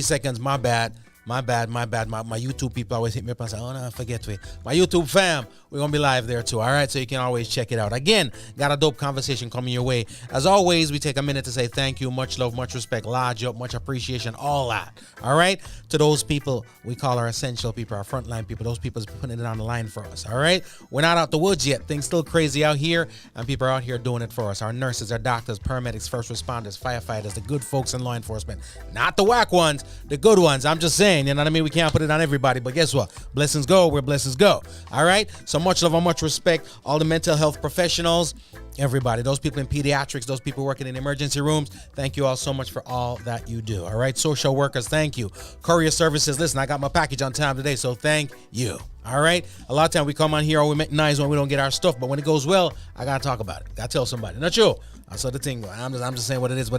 seconds. My bad. My YouTube people always hit me up and say, oh no, forget it. My YouTube fam, we're going to be live there too. All right. So you can always check it out. Again, got a dope conversation coming your way. As always, we take a minute to say thank you. Much love, much respect, large up, much appreciation, all that. All right. To those people we call our essential people, our frontline people, those people putting it on the line for us. All right. We're not out the woods yet. Things still crazy out here and people are out here doing it for us. Our nurses, our doctors, paramedics, first responders, firefighters, the good folks in law enforcement, not the whack ones, the good ones. I'm just saying. You know what I mean? We can't put it on everybody, but guess what? Blessings go where blessings go. All right? So much love and much respect. All the mental health professionals, everybody, those people in pediatrics, those people working in emergency rooms, thank you all so much for all that you do. All right? Social workers, thank you. Courier services, listen, I got my package on time today, so thank you. All right? A lot of time we come on here or we make noise when we don't get our stuff, but when it goes well, I got to talk about it. Got to tell somebody. Not you. I saw the thing. I'm just saying what it is.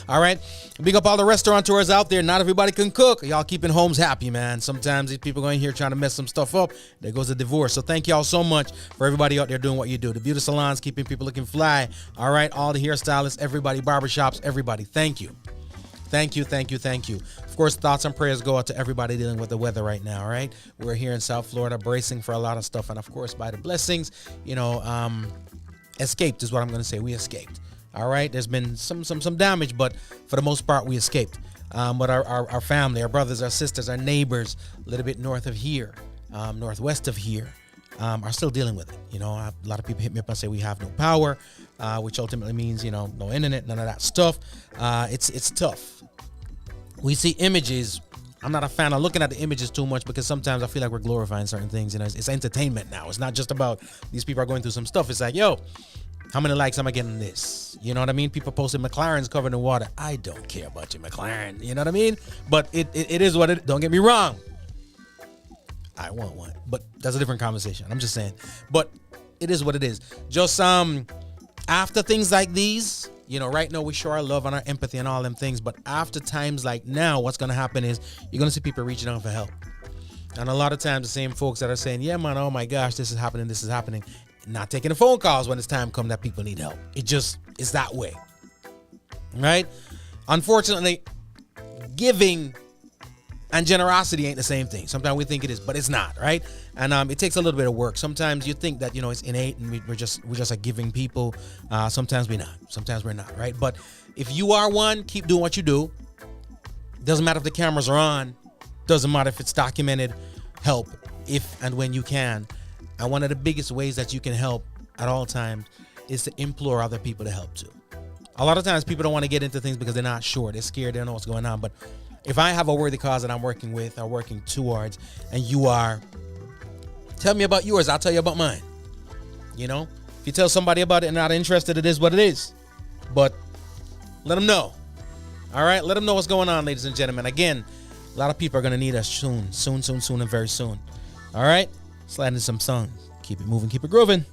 All right. Big up all the restaurateurs out there. Not everybody can cook. Y'all keeping homes happy, man. Sometimes these people go in here trying to mess some stuff up. There goes a divorce. So thank y'all so much for everybody out there doing what you do. The beauty salons, keeping people looking fly. All right. All the hairstylists, everybody, barbershops, everybody. Thank you. Thank you. Of course, thoughts and prayers go out to everybody dealing with the weather right now, all right? We're here in South Florida bracing for a lot of stuff. And, of course, by the blessings, escaped is what I'm going to say. We escaped. All right, there's been some damage, but for the most part, we escaped. But our family, our brothers, our sisters, our neighbors, a little bit north of here, northwest of here, are still dealing with it. You know, a lot of people hit me up and say we have no power, which ultimately means, no internet, none of that stuff. It's tough. We see images. I'm not a fan of looking at the images too much because sometimes I feel like we're glorifying certain things. It's entertainment now. It's not just about these people are going through some stuff. It's like, yo, how many likes am I getting this? You know what I mean? People posting McLaren's covered in water. I don't care about your McLaren. You know what I mean? But it is what it. Don't get me wrong. I want one, but that's a different conversation. I'm just saying. But it is what it is. Just after things like these, right now we show our love and our empathy and all them things. But after times like now, what's gonna happen is you're gonna see people reaching out for help. And a lot of times the same folks that are saying, yeah, man, oh my gosh, this is happening. Not taking the phone calls when it's time come that people need help. It just is that way. Right? Unfortunately, giving and generosity ain't the same thing. Sometimes we think it is, but it's not, right? And it takes a little bit of work. Sometimes you think that, it's innate and we're just a giving people. Sometimes we're not. Sometimes we're not, right? But if you are one, keep doing what you do. Doesn't matter if the cameras are on. Doesn't matter if it's documented. Help if and when you can. And one of the biggest ways that you can help at all times is to implore other people to help too. A lot of times people don't want to get into things because they're not sure. They're scared. They don't know what's going on. But if I have a worthy cause that I'm working with or working towards and you are, tell me about yours. I'll tell you about mine. If you tell somebody about it and not interested, it is what it is. But let them know. All right? Let them know what's going on, ladies and gentlemen. Again, a lot of people are going to need us soon, and very soon. All right? Slide into some songs. Keep it moving, keep it grooving.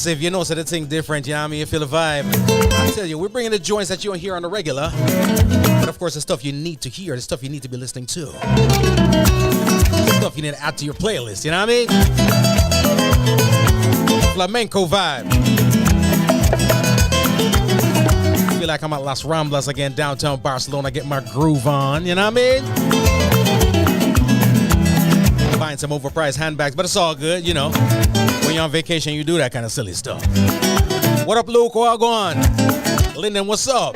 massive. You know, so the thing different. You know what I mean? You feel the vibe. I tell you, we're bringing the joints that you don't hear on the regular. But of course, the stuff you need to hear, the stuff you need to be listening to. The stuff you need to add to your playlist. You know what I mean? Flamenco vibe. I feel like I'm at Las Ramblas again, downtown Barcelona, getting my groove on. You know what I mean? Buying some overpriced handbags, but it's all good, you know. When you're on vacation, you do that kind of silly stuff. What up, Luke? What go on? Lyndon, what's up?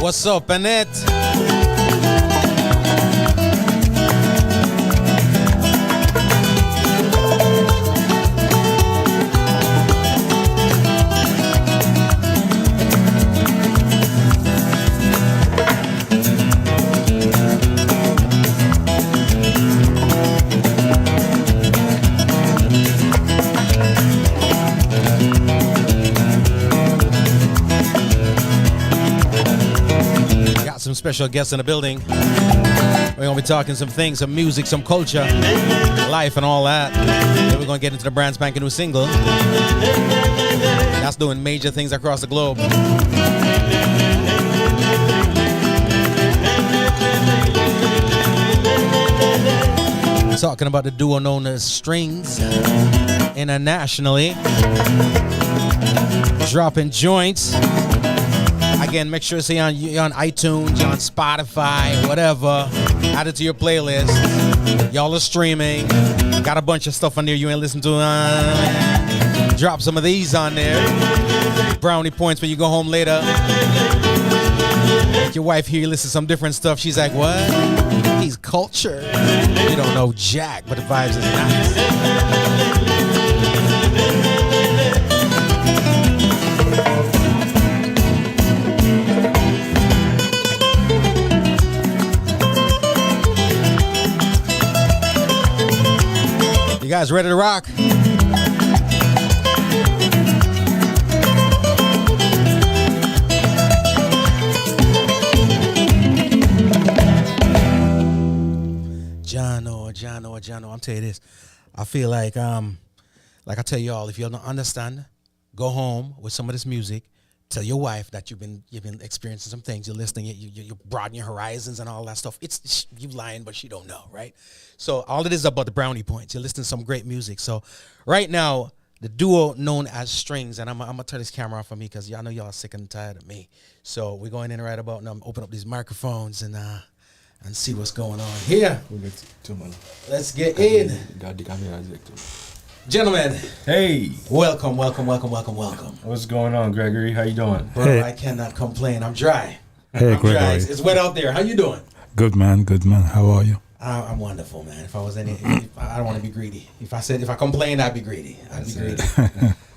What's up, Annette? Some special guests in the building. We're gonna be talking some things, some music, some culture, life, and all that. Then we're gonna get into the brand spanking new single that's doing major things across the globe. Talking about the duo known as Strings internationally, dropping joints. Again, make sure to you're on iTunes, you're on Spotify, whatever. Add it to your playlist. Y'all are streaming. Got a bunch of stuff on there you ain't listened to. Drop some of these on there. Brownie points when you go home later. Your wife here listen to some different stuff. She's like, what? He's culture. You don't know Jack, but the vibes is nice. You guys ready to rock? Jono, I'm telling you this. I feel like I tell y'all, if you don't understand, go home with some of this music. Tell your wife that you've been experiencing some things. You're listening. You broaden your horizons and all that stuff. It's you lying, but she don't know, right? So all it is about the brownie points. You're listening to some great music. So right now, the duo known as Strings, and I'm gonna turn this camera off for me because y'all know y'all sick and tired of me. So we're going in right about now. Open up these microphones and see what's going on here. Let's get in. Gentlemen, hey, welcome. What's going on, Gregory? How you doing? Bro, hey. I cannot complain. I'm dry. Hey, I'm Gregory. dry. It's wet out there. How you doing? Good man. How are you? I'm wonderful, man. If I was I don't want to be greedy. If I complained, I'd be greedy.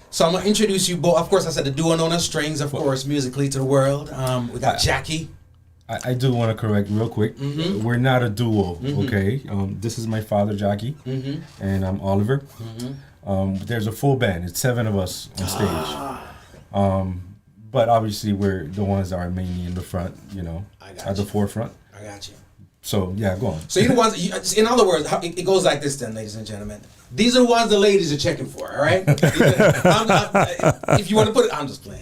So I'm gonna introduce you both. Of course, I said the duo known as Strings, of course, musically to the world. We got Jacky. I do want to correct real quick. Mm-hmm. We're not a duo, okay? This is my father, Jacky, and I'm Olivier. There's a full band. It's 7 of us on stage. But obviously, we're the ones that are mainly in the front, at the forefront. I got you. So, yeah, go on. So you're the ones, in other words, it goes like this then, ladies and gentlemen. These are the ones the ladies are checking for, all right? If you want to put it, I'm just playing.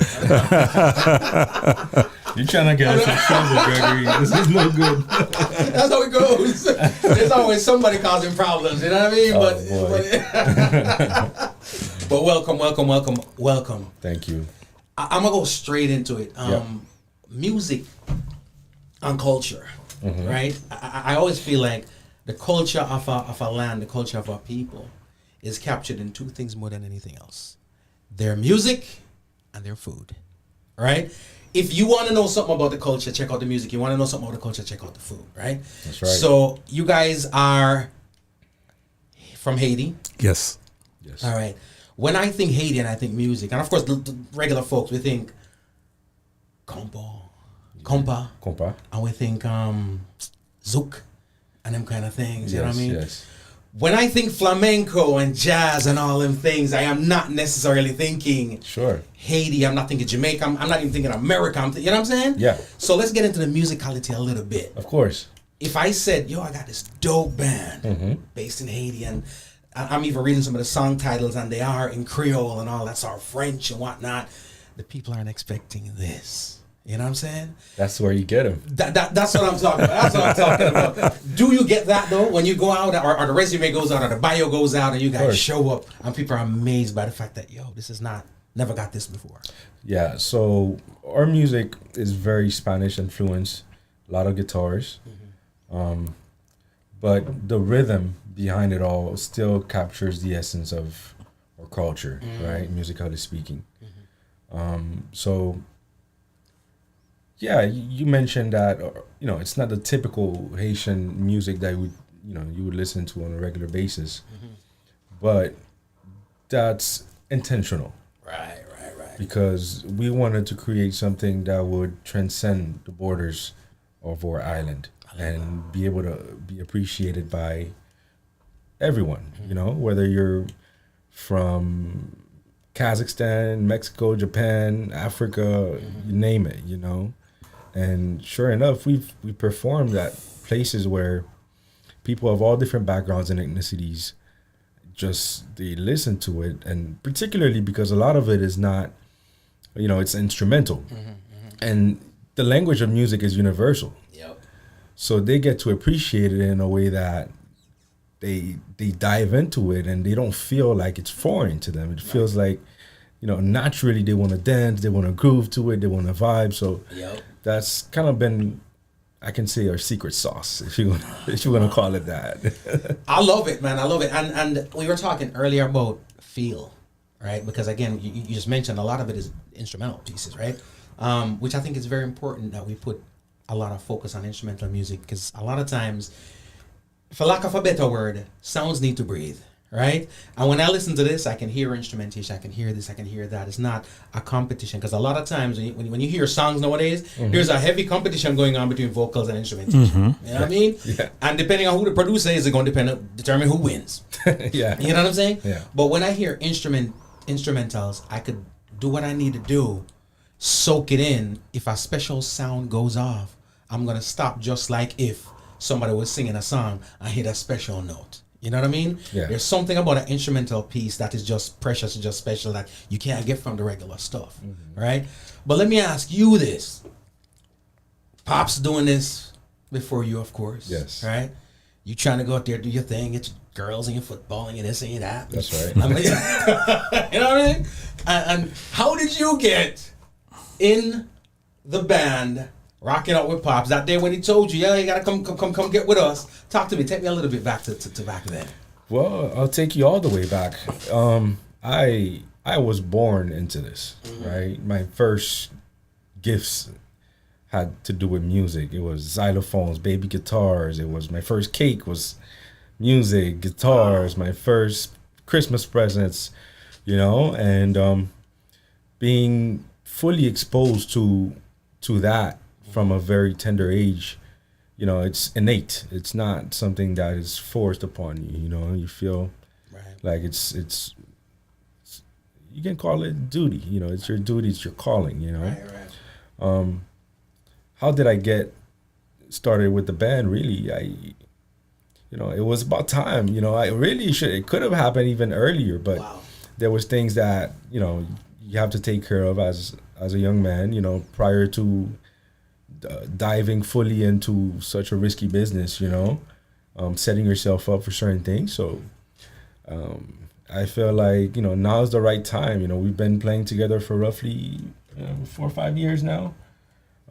You're trying to get us in trouble, Gregory. This is no good. That's how it goes. There's always somebody causing problems, you know what I mean? But welcome. Thank you. I'm going to go straight into it. Music and culture, right? I always feel like the culture of a land, the culture of a people, is captured in two things more than anything else: their music and their food. Right? If you want to know something about the culture, check out the music. You want to know something about the culture, check out the food. Right? That's right. So you guys are from Haiti. Yes. Yes. All right. When I think Haiti and I think music, and of course the regular folks, we think compa, and we think zouk and them kind of things. You know what I mean? Yes. When I think flamenco and jazz and all them things, I am not necessarily thinking Sure. Haiti. I'm not thinking Jamaica. I'm not even thinking America. You know what I'm saying? Yeah. So let's get into the musicality a little bit. Of course. If I said, yo, I got this dope band based in Haiti, and I'm even reading some of the song titles, and they are in Creole and all that's our French and whatnot, the people aren't expecting this. You know what I'm saying? That's where you get them. That's what I'm talking about. That's what I'm talking about. Do you get that though when you go out, or the resume goes out, or the bio goes out, and you guys show up, and people are amazed by the fact that, yo, this is never got this before. Yeah. So our music is very Spanish influenced, a lot of guitars, but the rhythm behind it all still captures the essence of our culture, right? Musically speaking. So. Yeah, you mentioned that, it's not the typical Haitian music that you would listen to on a regular basis, but that's intentional. Right. Because we wanted to create something that would transcend the borders of our island and be able to be appreciated by everyone, whether you're from Kazakhstan, Mexico, Japan, Africa, you name it, And sure enough, we performed at places where people of all different backgrounds and ethnicities they listen to it, and particularly because a lot of it is not, it's instrumental, and the language of music is universal. Yep. So they get to appreciate it in a way that they dive into it, and they don't feel like it's foreign to them. It feels like, naturally they want to dance, they want to groove to it, they want to vibe. So. Yep. That's kind of been, I can say, our secret sauce, if you want to call it that. I love it, man. I love it. And we were talking earlier about feel, right? Because again, you just mentioned a lot of it is instrumental pieces, right? Which I think is very important that we put a lot of focus on instrumental music, because a lot of times, for lack of a better word, sounds need to breathe. Right? And when I listen to this, I can hear instrumentation, I can hear this, I can hear that. It's not a competition, because a lot of times when you hear songs nowadays, there's a heavy competition going on between vocals and instrumentation. You know what I mean? Yeah. And depending on who the producer is, it's going to determine who wins. Yeah. You know what I'm saying? Yeah. But when I hear instrumentals, I could do what I need to do, soak it in. If a special sound goes off, I'm going to stop, just like if somebody was singing a song and hit a special note. You know what I mean? Yeah. There's something about an instrumental piece that is just precious and just special that you can't get from the regular stuff, right? But let me ask you this. Pop's doing this before you, of course. Yes. Right? You trying to go out there, do your thing, get your girls and your football and your this and your that. That's right. I mean, you know what I mean? And how did you get in the band rocking out with Pops that day when he told you, yeah, you gotta come get with us? Talk to me. Take me a little bit back to back then. Well, I'll take you all the way back. I was born into this, right? My first gifts had to do with music. It was xylophones, baby guitars. It was my first cake was music, guitars. My first Christmas presents, and being fully exposed to that from a very tender age, it's innate. It's not something that is forced upon you. You feel like it's you can call it duty. It's your duty. It's your calling. Right. How did I get started with the band? Really, it was about time. I really should. It could have happened even earlier, but there was things that you have to take care of as a young man. Prior to diving fully into such a risky business, setting yourself up for certain things. So I feel like, now's the right time. We've been playing together for roughly 4 or 5 years now,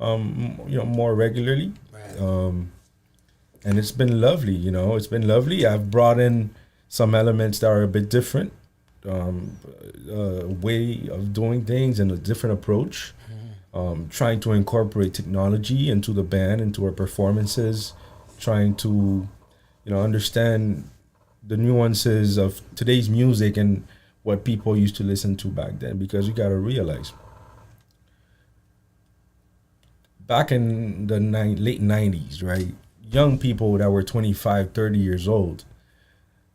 more regularly. Right. and it's been lovely. It's been lovely. I've brought in some elements that are a bit different, way of doing things and a different approach. Trying to incorporate technology into the band, into our performances, trying to, understand the nuances of today's music and what people used to listen to back then. Because you got to realize, back in the late 90s, right, young people that were 25, 30 years old,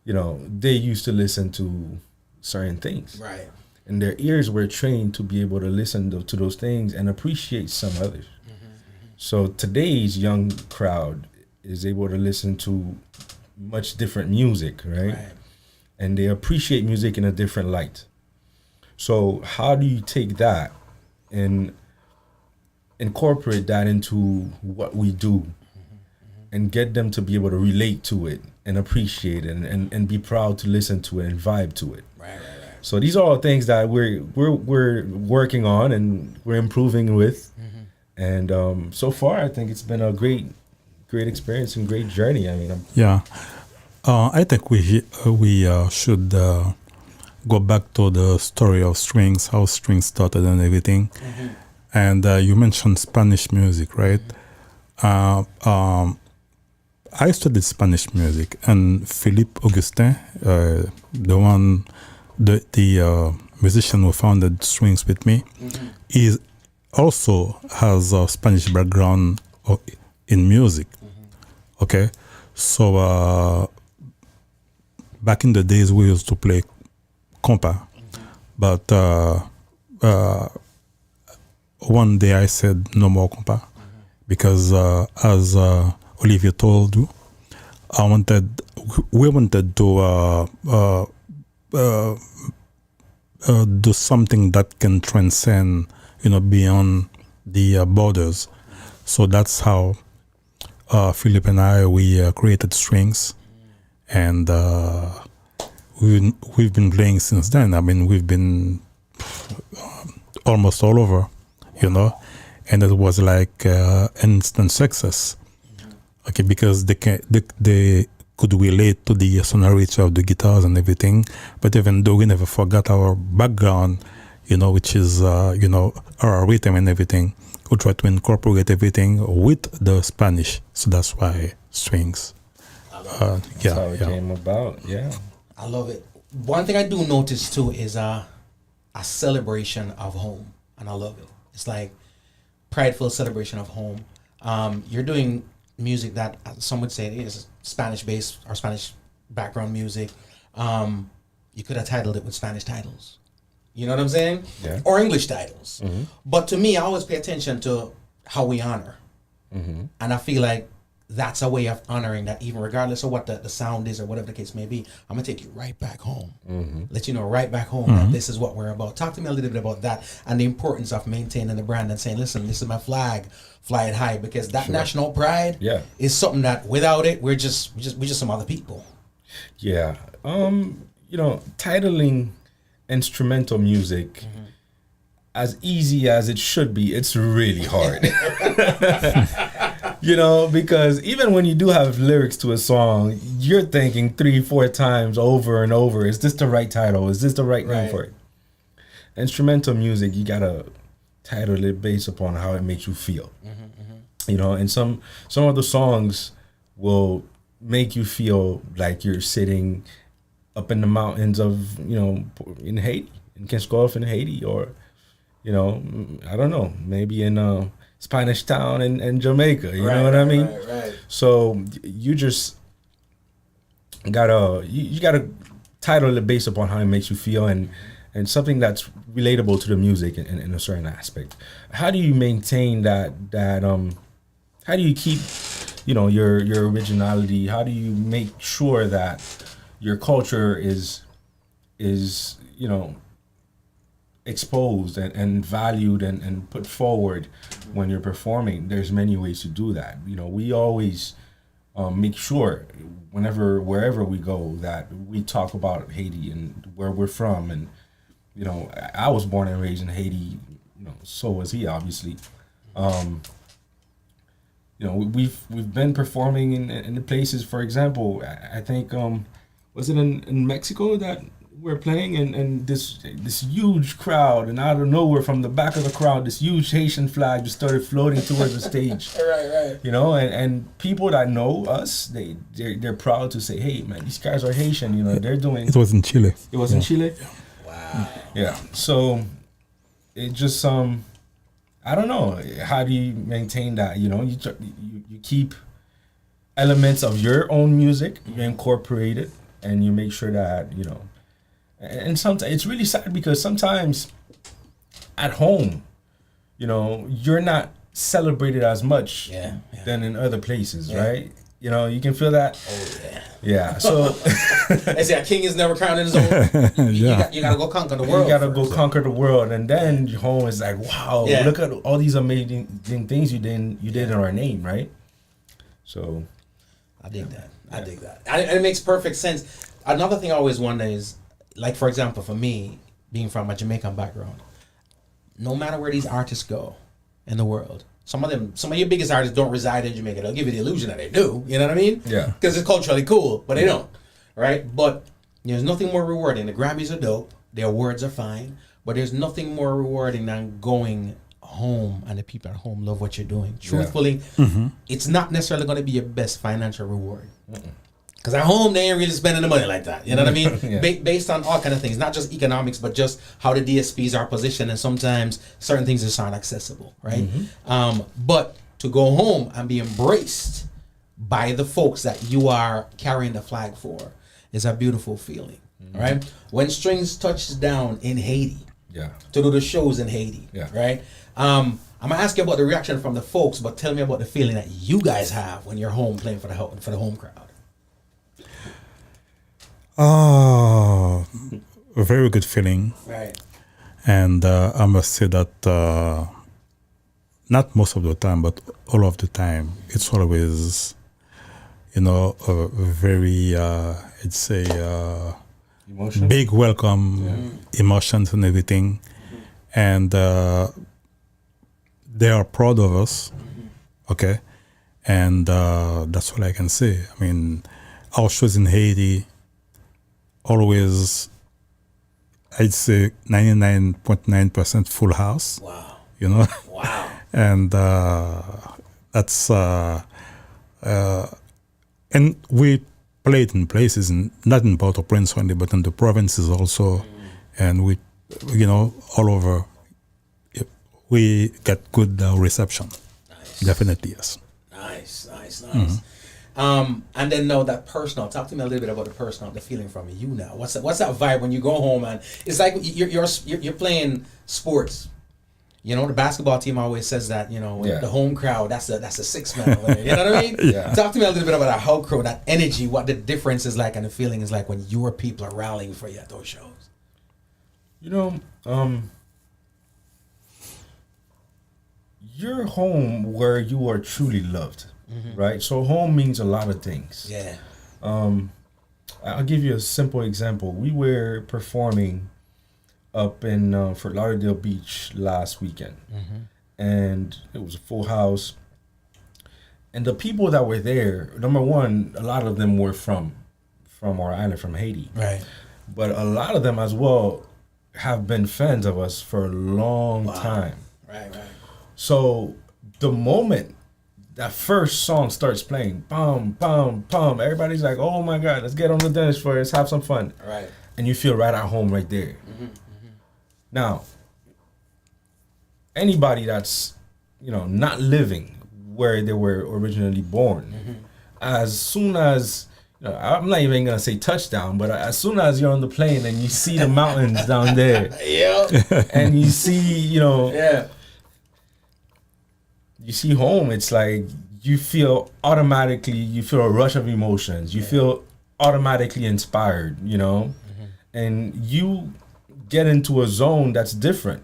they used to listen to certain things. Right. And their ears were trained to be able to listen to those things and appreciate some others. So today's young crowd is able to listen to much different music, right? And they appreciate music in a different light. So how do you take that and incorporate that into what we do and get them to be able to relate to it and appreciate it and be proud to listen to it and vibe to it? Right. So these are all things that we're working on and we're improving with, and so far I think it's been a great experience and great journey. I mean, I think we should go back to the story of strings, how strings started and everything. And you mentioned Spanish music, right? I studied Spanish music, and Philippe Augustin, the musician who founded Strings with me, he also has a Spanish background in music. Okay, so back in the days we used to play compa, but one day I said no more compa because as Olivier told you, we wanted to do something that can transcend, beyond the borders. So that's how Philip and we created Strings, and we've been playing since then. I mean, we've been almost all over, and it was like instant success. Okay, because they could relate to the sonority of the guitars and everything, but even though we never forgot our background, which is our rhythm and everything, we try to incorporate everything with the Spanish. So that's why Strings. That's how it came about. Yeah, I love it. One thing I do notice too is a celebration of home, and I love it. It's like prideful celebration of home. You're doing music that some would say is Spanish based or Spanish background music. You could have titled it with Spanish titles. You know what I'm saying? Yeah. Or English titles. But to me, I always pay attention to how we honor. And I feel like that's a way of honoring that, even regardless of what the sound is or whatever the case may be. I'm going to take you right back home. Let you know right back home that this is what we're about. Talk to me a little bit about that and the importance of maintaining the brand and saying, listen, this is my flag, fly it high, because that national pride is something that without it, we're just some other people. Yeah. Titling instrumental music, as easy as it should be, it's really hard. Because even when you do have lyrics to a song, you're thinking 3-4 times over and over, is this the right title? Is this the right name for it? Instrumental music, you gotta title it based upon how it makes you feel. And some of the songs will make you feel like you're sitting up in the mountains of, in Haiti, in Kinskov in Haiti, or, I don't know, maybe in Spanish Town in Jamaica, you know what I mean? Right. So you just gotta, you gotta title it based upon how it makes you feel and something that's relatable to the music in a certain aspect. How do you maintain that how do you keep, your originality? How do you make sure that your culture is exposed and valued and put forward when you're performing? There's many ways to do that. We always make sure wherever we go that we talk about Haiti and where we're from. And I was born and raised in Haiti, so was he, obviously. you know, we've been performing in the places. For example, I think was it in Mexico that we're playing, and this huge crowd, and out of nowhere from the back of the crowd, this huge Haitian flag just started floating towards the stage. Right. You know, and people that know us, they're proud to say, hey man, these guys are Haitian. You know, they're doing. It was in Chile. It was in Chile. Wow. Yeah. So it just I don't know, how do you maintain that? You know, you keep elements of your own music, you incorporate it, and you make sure that, you know. And sometimes it's really sad because sometimes at home, you know, you're not celebrated as much than in other places, right? You know, you can feel that. Oh yeah. Yeah. So they say a king is never crowned in his own. You gotta go conquer the world. You gotta go conquer the world, and then home is like, wow, look at all these amazing things you did in our name, right? So, I dig that. I dig that. And it makes perfect sense. Another thing I always wonder is, like, for example, for me, being from a Jamaican background, no matter where these artists go in the world, some of your biggest artists don't reside in Jamaica. They'll give you the illusion that they do. You know what I mean? Yeah. Because it's culturally cool, but they don't. Right? But there's nothing more rewarding. The Grammys are dope. Their words are fine. But there's nothing more rewarding than going home and the people at home love what you're doing. Truthfully, it's not necessarily going to be your best financial reward. Because at home, they ain't really spending the money like that. You know what I mean? Based on all kind of things, not just economics, but just how the DSPs are positioned, and sometimes certain things just aren't accessible, right? But to go home and be embraced by the folks that you are carrying the flag for is a beautiful feeling, right? When Strings touches down in Haiti, to do the shows in Haiti, right? I'm gonna ask you about the reaction from the folks, but tell me about the feeling that you guys have when you're home playing for the home crowd. Oh, a very good feeling. Right. And I must say that not most of the time, but all of the time, it's always, you know, a very, it's a big welcome, emotions and everything. And they are proud of us, okay? And that's all I can say. I mean, our shows in Haiti, always, I'd say 99.9% full house. Wow. You know? Wow. And that's, and we played in places, not in Port-au-Prince only, but in the provinces also. And we, you know, all over, we get good reception. Nice. Definitely, yes. Nice. And then now that personal, talk to me a little bit about the personal, the feeling from you now. What's that vibe when you go home, and it's like you're playing sports. You know, the basketball team always says that, you know, the home crowd, that's a six-man. You know what I mean? Talk to me a little bit about that whole crowd, that energy, what the difference is like and the feeling is like when your people are rallying for you at those shows. You know, you're home where you are truly loved. Right, so home means a lot of things. Yeah. I'll give you a simple example. We were performing up in Fort Lauderdale Beach last weekend, and it was a full house. And the people that were there, number one, a lot of them were from our island, from Haiti. Right. But a lot of them as well have been fans of us for a long time. Right. So the moment that first song starts playing, bum, bum, bum, everybody's like, oh my God, let's get on the dance floor, let's have some fun. Right. And you feel right at home right there. Now, anybody that's, you know, not living where they were originally born, as soon as, you know, I'm not even going to say touchdown, but as soon as you're on the plane and you see the mountains down there, and you see, you know, you see home, it's like you feel a rush of emotions. You feel automatically inspired, you know, and you get into a zone that's different,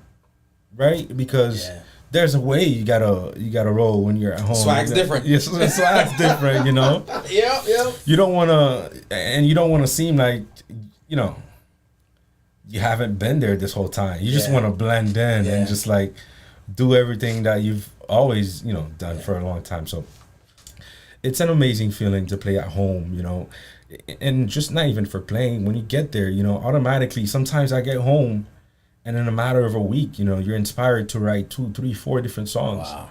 right? Because there's a way you gotta roll when you're at home. Swag's different. Yes, swag's different, you know. You don't wanna seem like, you know, you haven't been there this whole time. You just wanna blend in and just like do everything that you've always, you know, done for a long time. So it's an amazing feeling to play at home, you know, and just not even for playing. When you get there, you know, automatically, sometimes I get home, and in a matter of a week, you know, you're inspired to write 2, 3, 4 different songs. Wow.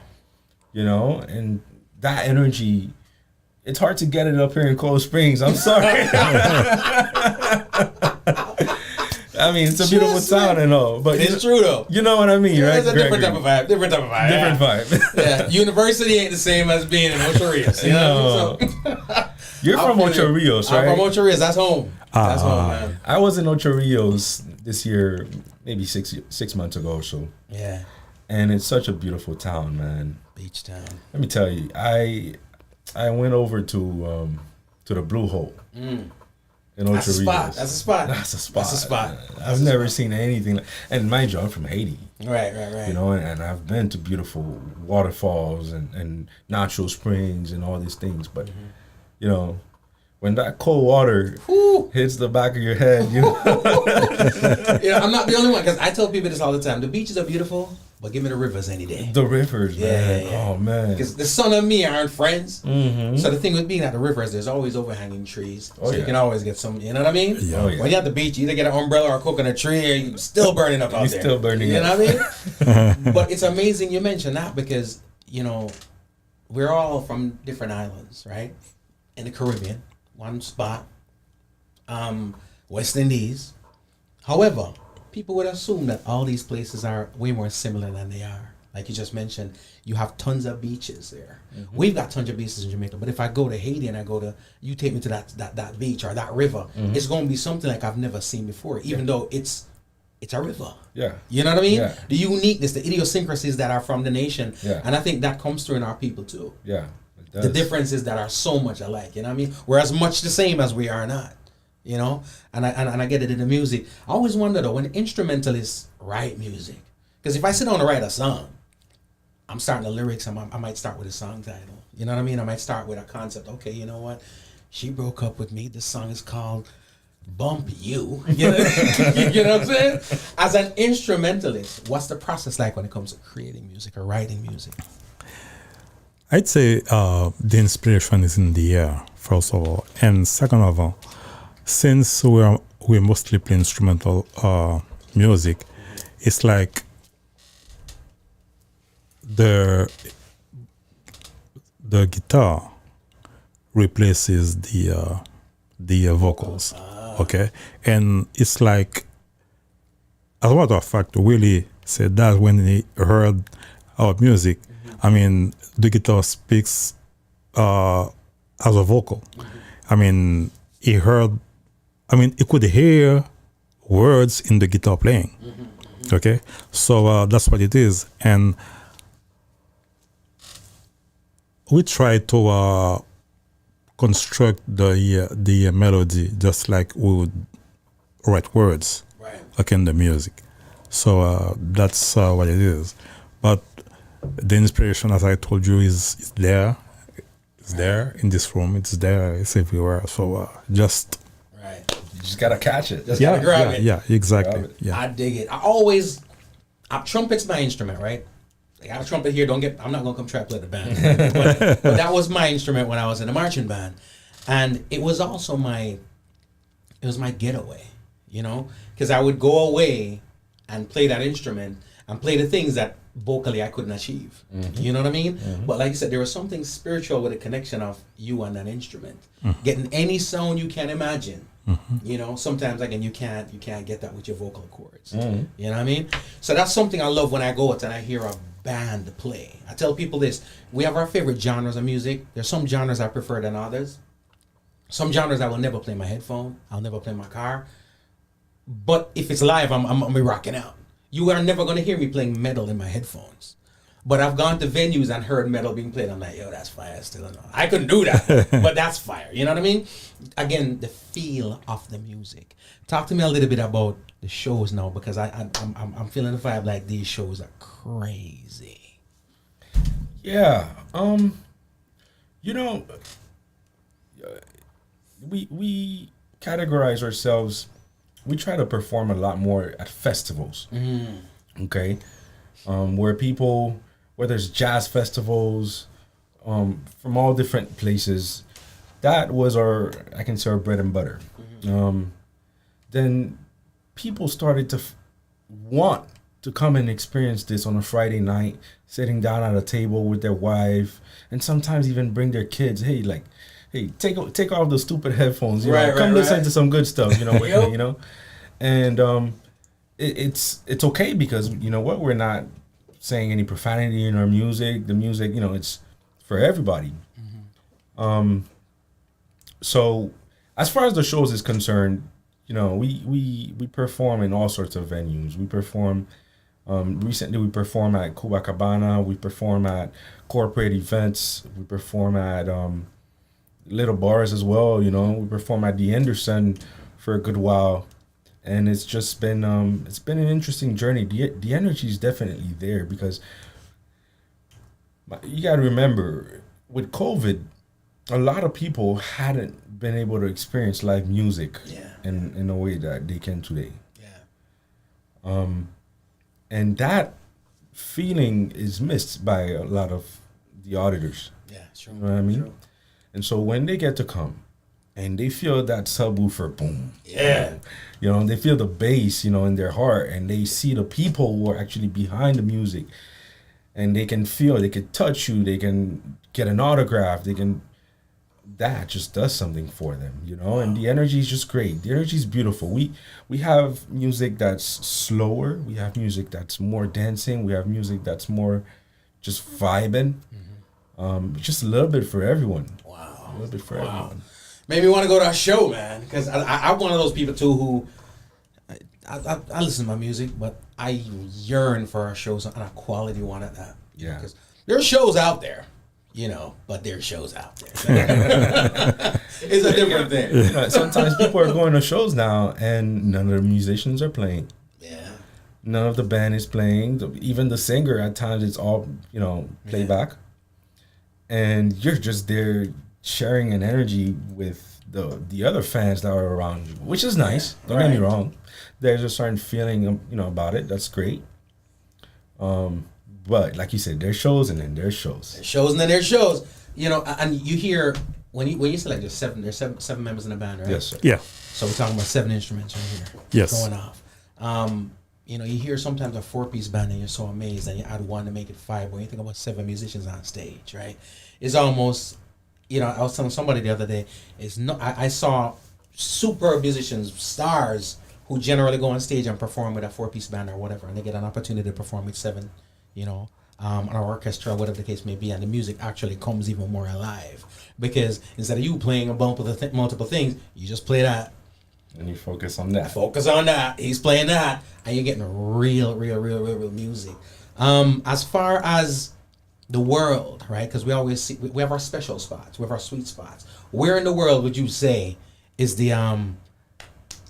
You know, and that energy, it's hard to get it up here in Cold Springs. I'm sorry. I mean, it's a beautiful town and all, but it's true though. You know what I mean, right? It's a different type of vibe. Different vibe. Yeah. University ain't the same as being in Ocho Rios. You know? So, you're from Ocho Rios, right? I'm from Ocho Rios. That's home. That's home, man. I was in Ocho Rios this year, maybe six months ago or so. Yeah. And it's such a beautiful town, man. Beach town. Let me tell you, I went over to the Blue Hole. In Ocho Rios. That's a spot. That's a spot. That's a spot. I've never seen anything like, and mind you, I'm from Haiti. Right. You know, and I've been to beautiful waterfalls and natural springs and all these things, but you know, when that cold water hits the back of your head, you know. I'm not the only one, because I tell people this all the time. The beaches are beautiful, but give me the rivers any day. The rivers, man. Yeah. Oh, man. Because the sun and me aren't friends. So the thing with being at the rivers, there's always overhanging trees. So you can always get some, you know what I mean? Yeah. When you're at the beach, you either get an umbrella or a coconut tree, or you're still burning up out there. You're still burning up. You know what I mean? Yeah. But it's amazing you mentioned that, because, you know, we're all from different islands, right? In the Caribbean, one spot, West Indies. However, people would assume that all these places are way more similar than they are. Like you just mentioned, you have tons of beaches there. We've got tons of beaches in Jamaica, but if I go to Haiti and you take me to that beach or that river, it's going to be something like I've never seen before, even though it's a river. Yeah. You know what I mean? Yeah. The uniqueness, the idiosyncrasies that are from the nation. Yeah. And I think that comes through in our people too. Yeah. The differences that are so much alike, you know what I mean? We're as much the same as we are not, you know? And I get it in the music. I always wonder though, when instrumentalists write music, because if I sit down to write a song, I'm starting the lyrics, I might start with a song title. You know what I mean? I might start with a concept. Okay, you know what? She broke up with me. This song is called Bump You. You know, you know what I'm saying? As an instrumentalist, what's the process like when it comes to creating music or writing music? I'd say the inspiration is in the air, first of all. And second of all, since we mostly play instrumental music, it's like the guitar replaces the vocals, okay? And it's like, as a matter of fact, Willie said that when he heard our music, I mean, the guitar speaks as a vocal. I mean, he could hear words in the guitar playing, okay? So that's what it is. And we try to construct the melody just like we would write words, like in the music. So that's what it is. But the inspiration, as I told you, is there. It's there in this room. It's there. It's everywhere. So just you just gotta catch it. Just gotta grab it. Yeah, exactly. Yeah. I dig it. Trumpet's my instrument, right? I got a trumpet here. I'm not gonna come try to play the band, but that was my instrument when I was in a marching band, and it was also my getaway, you know, because I would go away and play that instrument and play the things that vocally I couldn't achieve. You know what I mean? But like you said, there was something spiritual with a connection of you and that instrument, getting any sound you can imagine. You know, sometimes again you can't get that with your vocal cords. You know what I mean? So that's something I love when I go out and I hear a band play. I tell people this: we have our favorite genres of music. There's some genres I prefer than others. Some genres I will never play in my headphone. I'll never play in my car. But if it's live, I'm gonna be rocking out. You are never gonna hear me playing metal in my headphones. But I've gone to venues and heard metal being played. I'm like, yo, that's fire still. I couldn't do that, but that's fire. You know what I mean? Again, the feel of the music. Talk to me a little bit about the shows now, because I'm feeling the vibe like these shows are crazy. Yeah. You know, we categorize ourselves. We try to perform a lot more at festivals. Okay. Where people, whether it's jazz festivals, from all different places. That was our bread and butter. Then people started to want to come and experience this on a Friday night, sitting down at a table with their wife, and sometimes even bring their kids. Hey, take off those stupid headphones. Come listen to some good stuff. With me, and it's okay because you know what, we're not saying any profanity in our music. The music, it's for everybody. So as far as the shows is concerned, we perform in all sorts of venues. We perform. Recently, we perform at Copacabana. We perform at corporate events. We perform at little bars as well. We perform at the Anderson for a good while, and it's just been an interesting journey. The energy is definitely there because you got to remember with COVID, a lot of people hadn't been able to experience live music in a way that they can today. And that feeling is missed by a lot of the auditors. Yeah, sure. You know what I mean? True. And so when they get to come and they feel that subwoofer, boom. Yeah. They feel the bass, in their heart, and they see the people who are actually behind the music, and they can touch you, they can get an autograph, that just does something for them, and the energy is just great. The energy is beautiful. We have music that's slower. We have music that's more dancing. We have music that's more just vibing. Just a little bit for everyone. Wow. A little bit for everyone. Made me want to go to a show, man, because I'm one of those people too who I listen to my music, but I yearn for our shows on a quality one at that. Yeah. Because there's shows out there. But there's shows out there. It's a different thing. Sometimes people are going to shows now and none of the musicians are playing. Yeah. None of the band is playing. Even the singer, at times, it's all, playback. And you're just there sharing an energy with the other fans that are around you, which is nice. Don't get me wrong. There's a certain feeling, about it. That's great. But like you said, there's shows and then there's shows. There's shows and then there's shows. And you hear when you say like there's seven members in the band, right? Yes, sir. Yeah. So we're talking about 7 instruments right here. Yes. Going off. You hear sometimes a 4-piece band and you're so amazed, and you add one to make it 5. When you think about 7 musicians on stage, right? It's almost, I was telling somebody the other day, I saw super musicians, stars, who generally go on stage and perform with a 4-piece band or whatever, and they get an opportunity to perform with 7, an orchestra, whatever the case may be, and the music actually comes even more alive. Because instead of you playing a multiple things, you just play that. And you focus on that. Focus on that. He's playing that, and you're getting real music. As far as the world, right? Because we always see we have our special spots, we have our sweet spots. Where in the world would you say is the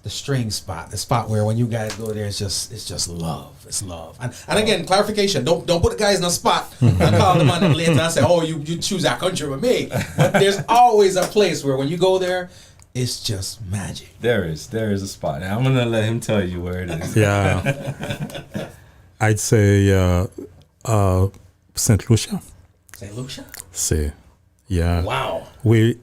string spot, the spot where when you guys go there, it's just love. It's love. And again, clarification: don't put the guys in a spot and call them on them later and say, "Oh, you choose that country with me." But there's always a place where when you go there, it's just magic. There is a spot. Now I'm gonna let him tell you where it is. Yeah. I'd say Saint Lucia. Saint Lucia. Say, yeah. Wow. We've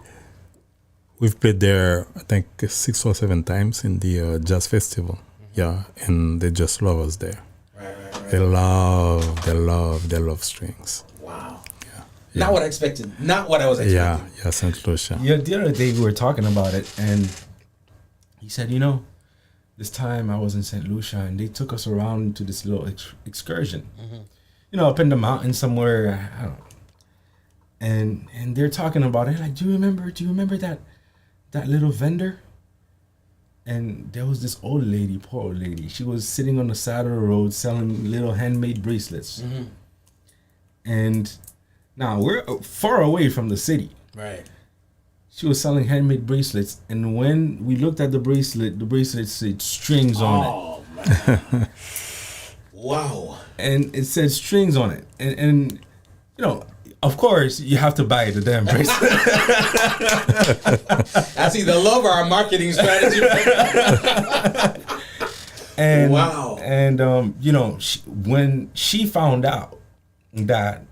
played there, I think, 6 or 7 times in the jazz festival. Yeah, and they just love us there. Right. They love strings. Wow. Yeah. Not what I expected. Not what I was expecting. Yeah, Saint Lucia. Yeah, the other day we were talking about it, and he said, this time I was in St. Lucia, and they took us around to this little excursion. Up in the mountains somewhere, I don't know. And they're talking about it, like, do you remember that little vendor? And there was this old lady, poor old lady. She was sitting on the side of the road selling little handmade bracelets. And now we're far away from the city. Right. She was selling handmade bracelets, and when we looked at the bracelet said strings on it. Oh man. Wow. And it said strings on it. And of course, you have to buy the damn bracelet. That's either love or our marketing strategy. And wow. And when she found out that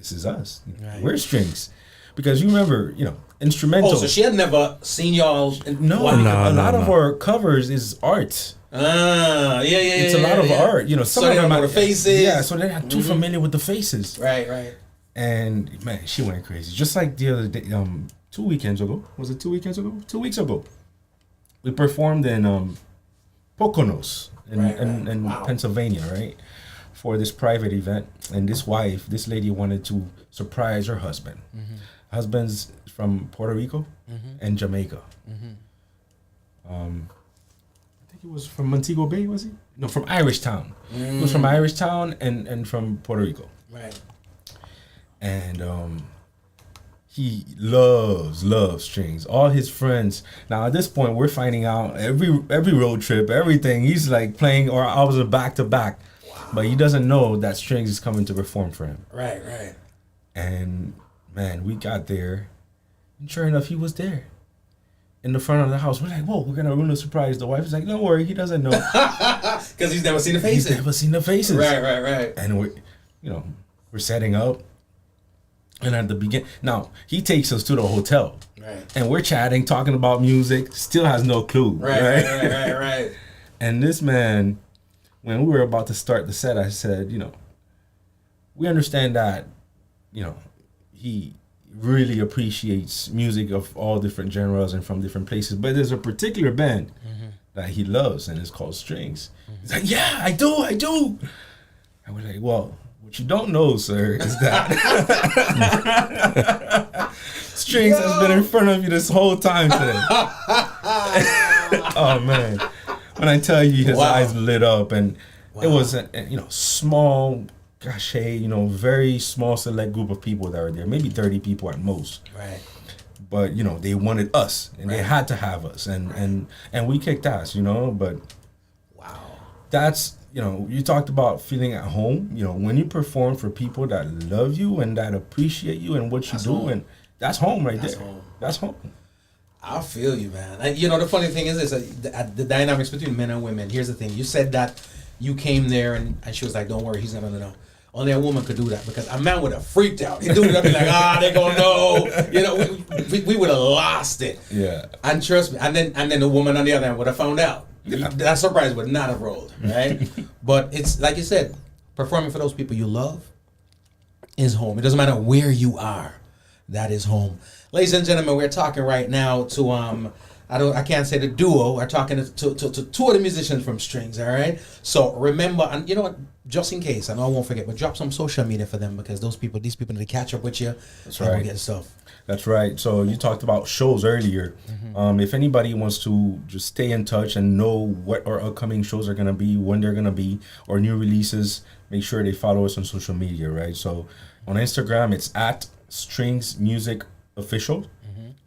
this is us. Right. We're Strings. Because you remember, instrumental. Oh, so she had never seen y'all. No, Wow. a lot of our covers is art. Yeah. It's a lot of art. Some so of they them don't know the faces. Yeah, so they're not too familiar with the faces. Right. And man, she went crazy. Just like the other day, 2 weekends ago. Was it 2 weekends ago? 2 weeks ago. We performed in Poconos in Wow. Pennsylvania, right? For this private event. And this lady wanted to surprise her husband. Husband's from Puerto Rico and Jamaica. I think he was from Montego Bay, was he? No, from Irish Town. He was from Irish Town and from Puerto Rico. Right. And he loves strings. All his friends. Now at this point, we're finding out every road trip, everything. He's like playing, or I was a back to back, but he doesn't know that Strings is coming to perform for him. Right. And man, we got there, and sure enough, he was there in the front of the house. We're like, whoa, we're gonna ruin a surprise. The wife is like, don't worry, he doesn't know. Because he's never seen the faces. He's never seen the faces. Right. And we're setting up. And at the beginning, now he takes us to the hotel. Right. And we're chatting, talking about music, still has no clue. Right. And this man, when we were about to start the set, I said, we understand that, he really appreciates music of all different genres and from different places. But there's a particular band that he loves, and it's called Strings. He's like, yeah, I do. And we're like, well, what you don't know, sir, is that Strings has been in front of you this whole time today. Oh, man. When I tell you, his eyes lit up, and it was a small cachet, very small select group of people that were there, maybe 30 people at most. Right. But they wanted us, and they had to have us, and we kicked ass, but wow, that's you talked about feeling at home. When you perform for people that love you and that appreciate you and what you do, and that's home right there. That's home. I feel you, man. And, the funny thing is this: the dynamics between men and women. Here's the thing: you said that you came there, and she was like, "Don't worry, he's not gonna know." Only a woman could do that, because a man would have freaked out. He'd do it, I'd be like, they're gonna know. We would have lost it. Yeah. And trust me, and then the woman on the other hand would have found out. Yeah. That surprise would not have rolled, right? But it's like you said, performing for those people you love is home. It doesn't matter where you are, that is home. Ladies and gentlemen, we're talking right now to I can't say the duo. We're talking to two of the musicians from Strings. All right. So remember, and you know what? Just in case, I know I won't forget, but drop some social media for them, because these people need to catch up with you. That's right. Get stuff. That's right. So you talked about shows earlier. If anybody wants to just stay in touch and know what our upcoming shows are going to be, when they're going to be, or new releases, make sure they follow us on social media, right? So on Instagram, it's at Strings Music Official.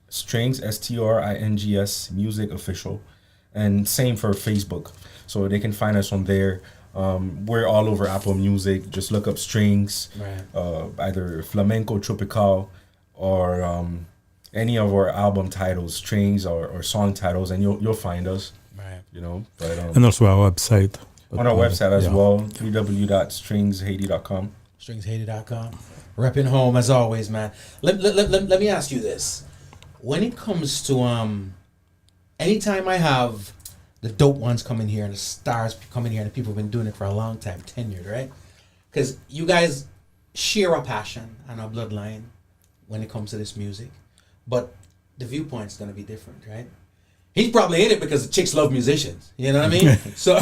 Strings, STRINGS Music Official. And same for Facebook. So they can find us on there. We're all over Apple Music. Just look up Strings, either Flamenco Tropical, or any of our album titles, Strings, or song titles, and you'll find us. Right. But, and also our website. On our website as well, www.stringshaiti.com. Stringshaiti.com. Repping home as always, man. Let me ask you this. When it comes to anytime I have the dope ones coming here and the stars coming here and the people who've been doing it for a long time, tenured, right? Because you guys share a passion and a bloodline when it comes to this music, but the viewpoint's gonna be different, right? He's probably in it because the chicks love musicians. You know what I mean? So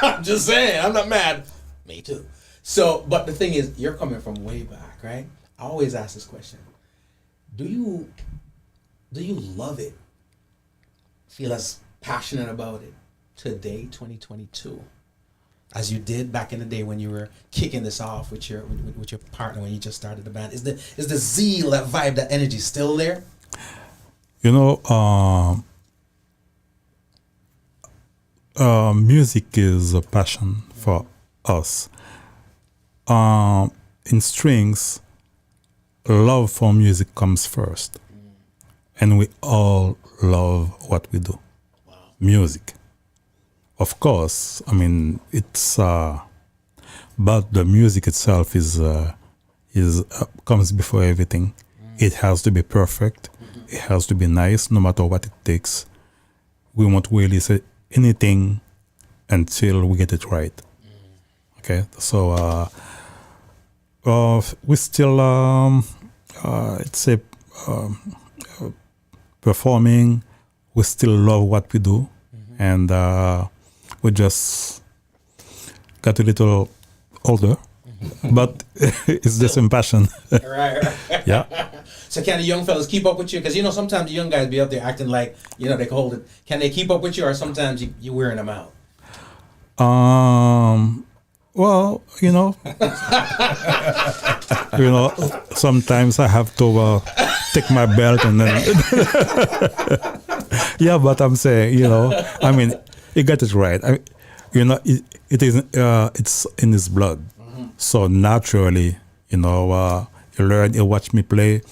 I'm just saying, I'm not mad. Me too. So, but the thing is, you're coming from way back, right? I always ask this question: Do you love it? Feel as passionate about it today, 2022, as you did back in the day when you were kicking this off with your partner when you just started the band? Is the zeal, that vibe, that energy still there? Music is a passion for us. In Strings, love for music comes first. And we all love what we do. Wow. Music. Of course, it's but the music itself is is comes before everything. It has to be perfect. It has to be nice, no matter what it takes. We won't really say anything until we get it right. Okay, so we still, it's a performing. We still love what we do, and we just got a little older, but it's the same passion. Right. Yeah. So can the young fellas keep up with you? Because sometimes the young guys be up there acting like they can hold it. Can they keep up with you, or sometimes you wearing them out? Well, sometimes I have to take my belt and then. Yeah, but I'm saying, I mean, you got it right. It is, it's in his blood. So naturally, you learn, you watch me play.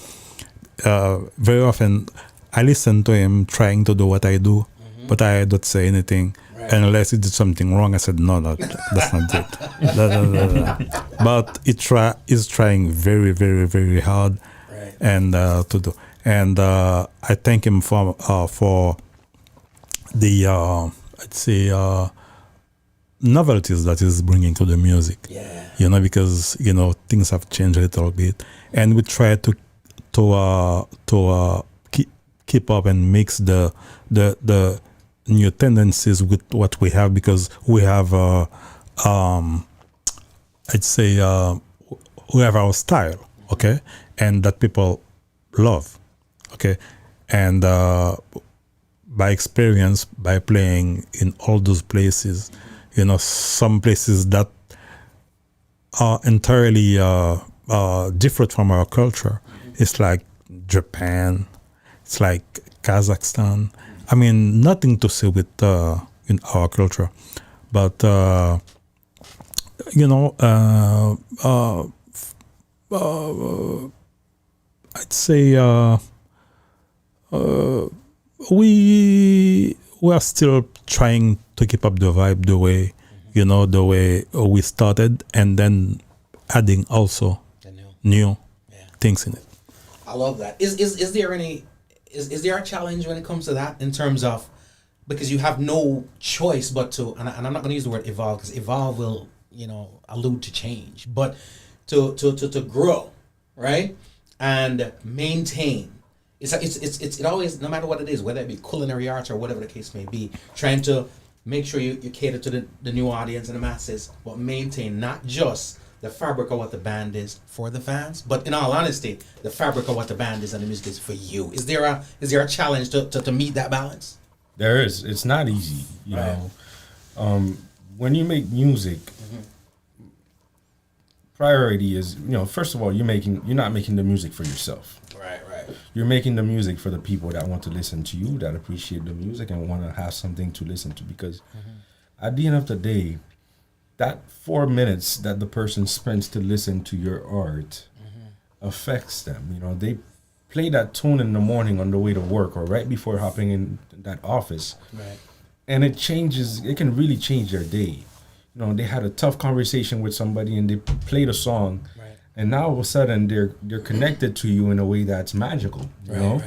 Very often, I listen to him trying to do what I do, but I don't say anything. Right. Unless he did something wrong, I said, no, that's not it. But he's trying very, very, very hard, right. And to do. And I thank him for the, I'd say, novelties that he's bringing to the music. Yeah. Because, things have changed a little bit. And we try to keep up and mix the new tendencies with what we have, because we have I'd say we have our style, okay, and that people love, okay, and by experience, by playing in all those places, some places that are entirely different from our culture. It's like Japan, it's like Kazakhstan. I mean, nothing to say with in our culture, but I'd say we are still trying to keep up the vibe the way we started, and then adding also the new things in it. I love that. Is there any? Is there a challenge when it comes to that, in terms of, because you have no choice but to, and I'm not going to use the word evolve, because evolve will, allude to change, but to grow, right, and maintain. It always, no matter what it is, whether it be culinary arts or whatever the case may be, trying to make sure you cater to the new audience and the masses, but maintain not just the fabric of what the band is for the fans, but in all honesty, the fabric of what the band is and the music is for you. Is there a challenge to meet that balance? There is. It's not easy, you know. When you make music, priority is, first of all, you're not making the music for yourself. Right. You're making the music for the people that want to listen to you, that appreciate the music and want to have something to listen to, because at the end of the day, that 4 minutes that the person spends to listen to your art affects them. They play that tune in the morning on the way to work or right before hopping in that office. Right. And it can really change their day. They had a tough conversation with somebody and they played a song, right, and now all of a sudden they're connected to you in a way that's magical. Right.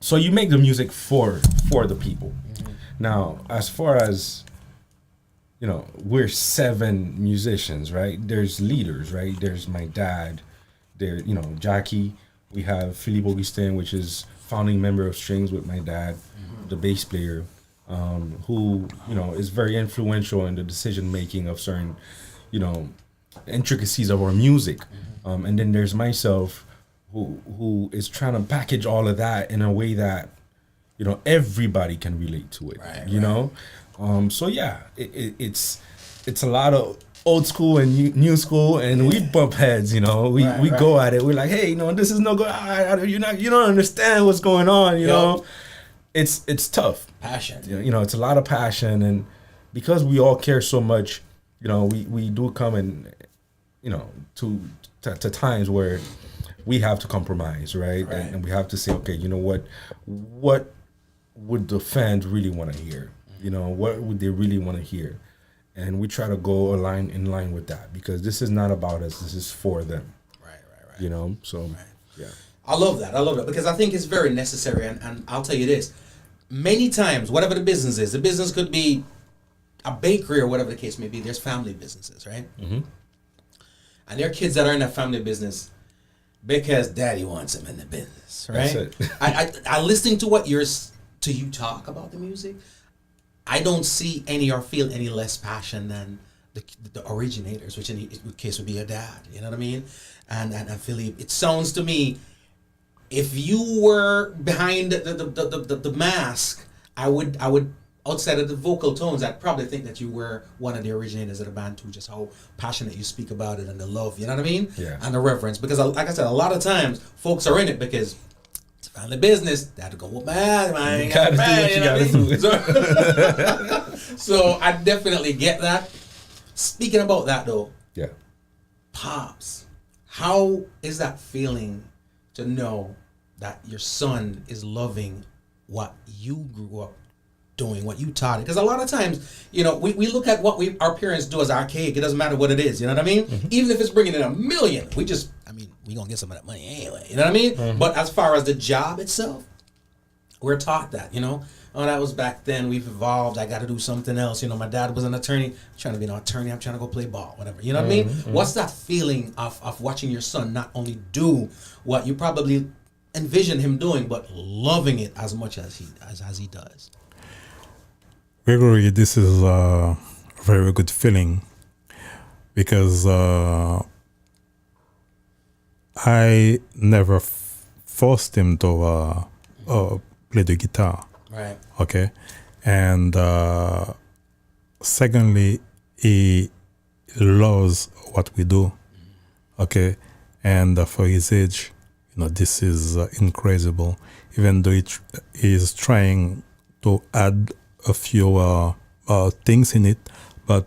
So you make the music for the people. Now, as far as we're 7 musicians, right? There's leaders, right? There's my dad, Jacky. We have Philippe Augustin, which is founding member of Strings with my dad, the bass player, who, is very influential in the decision making of certain, intricacies of our music. And then there's myself, who is trying to package all of that in a way that, everybody can relate to it, right. So yeah, it's a lot of old school and new school, and we bump heads. We go at it. We're like, hey, this is no good. You don't understand what's going on. It's tough. Passion. It's a lot of passion, and because we all care so much, we do come in, to times where we have to compromise, right? And we have to say, okay, what would the fans really want to hear? What would they really want to hear? and we try to go in line with that, because this is not about us. This is for them. Right. You know, so Right. yeah. I love that because I think it's very necessary. And I'll tell you this: many times, whatever the business is, the business could be a bakery or whatever the case may be. There's family businesses, right? Mm-hmm. And there are kids that are in that family business because daddy wants them in the business, right? That's it. I listening to you talk about the music. I don't see any or feel any less passion than the originators, which in the case would be your dad. You know what I mean? And Philippe, it sounds to me, if you were behind the mask, I would outside of the vocal tones, I'd probably think that you were one of the originators of the band too. Just how passionate you speak about it and the love. You know what I mean? Yeah. And the reverence, because like I said, a lot of times folks are in it because it's a family business. They have to go with man. You gotta do what you gotta do. So I definitely get that. Speaking about that though, Yeah. Pops, how is that feeling to know that your son is loving what you grew up doing, what you taught it? Because a lot of times, you know, we look at what our parents do as archaic. It doesn't matter what it is, you know what I mean? Mm-hmm. Even if it's bringing in $1 million, we gonna get some of that money anyway, you know what I mean? Mm-hmm. But as far as the job itself, we're taught that, you know. Oh, that was back then. We've evolved. I got to do something else. You know, my dad was an attorney. I'm trying to be an attorney. I'm trying to go play ball, whatever. You know what I mean? What's that feeling of watching your son not only do what you probably envision him doing, but loving it as much as he does? Gregory, this is a very good feeling because I never forced him to play the guitar. Right. Okay. And secondly, he loves what we do. Okay. And for his age, you know, this is incredible. Even though he is trying to add a few things in it, but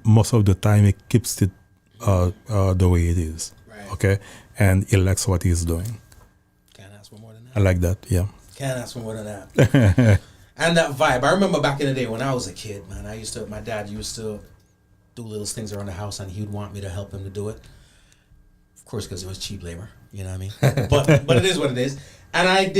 most of the time he keeps it the way it is. Right. Okay. And he likes what he's doing. Can't ask for more than that. I like that. Yeah. Can't ask for more than that. And that vibe. I remember back in the day when I was a kid, man, my dad used to do little things around the house and he would want me to help him to do it. Of course, because it was cheap labor, you know what I mean? But it is what it is. And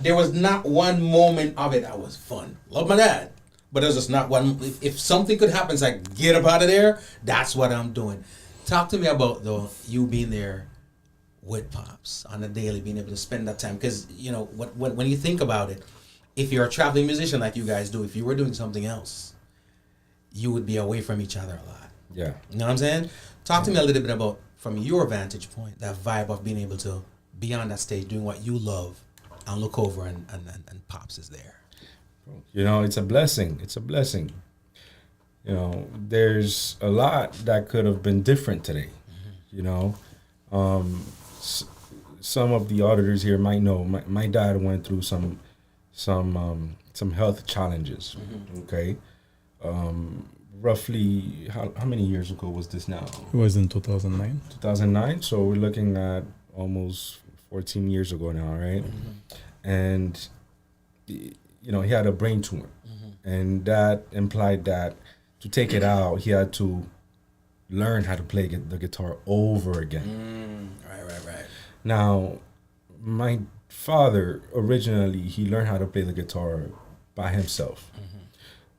there was not one moment of it that was fun. Love my dad. But there was just not one. If something could happen, it's like, get up out of there, that's what I'm doing. Talk to me about, though, you being there with Pops on a daily, being able to spend that time. Because, you know, when you think about it, if you're a traveling musician like you guys do, if you were doing something else, you would be away from each other a lot. Yeah. You know what I'm saying? Talk to me a little bit about, from your vantage point, that vibe of being able to be on that stage doing what you love and look over and Pops is there. You know, it's a blessing. It's a blessing. You know, there's a lot that could have been different today. Mm-hmm. You know, some of the auditors here might know my dad went through some health challenges. Mm-hmm. Okay, roughly how many years ago was this now? It was in 2009. 2009. So we're looking at almost 14 years ago now, right? Mm-hmm. And you know, he had a brain tumor, mm-hmm. and that implied that to take it out, he had to learn how to play the guitar over again. Right. Now, my father, originally, he learned how to play the guitar by himself. Mm-hmm.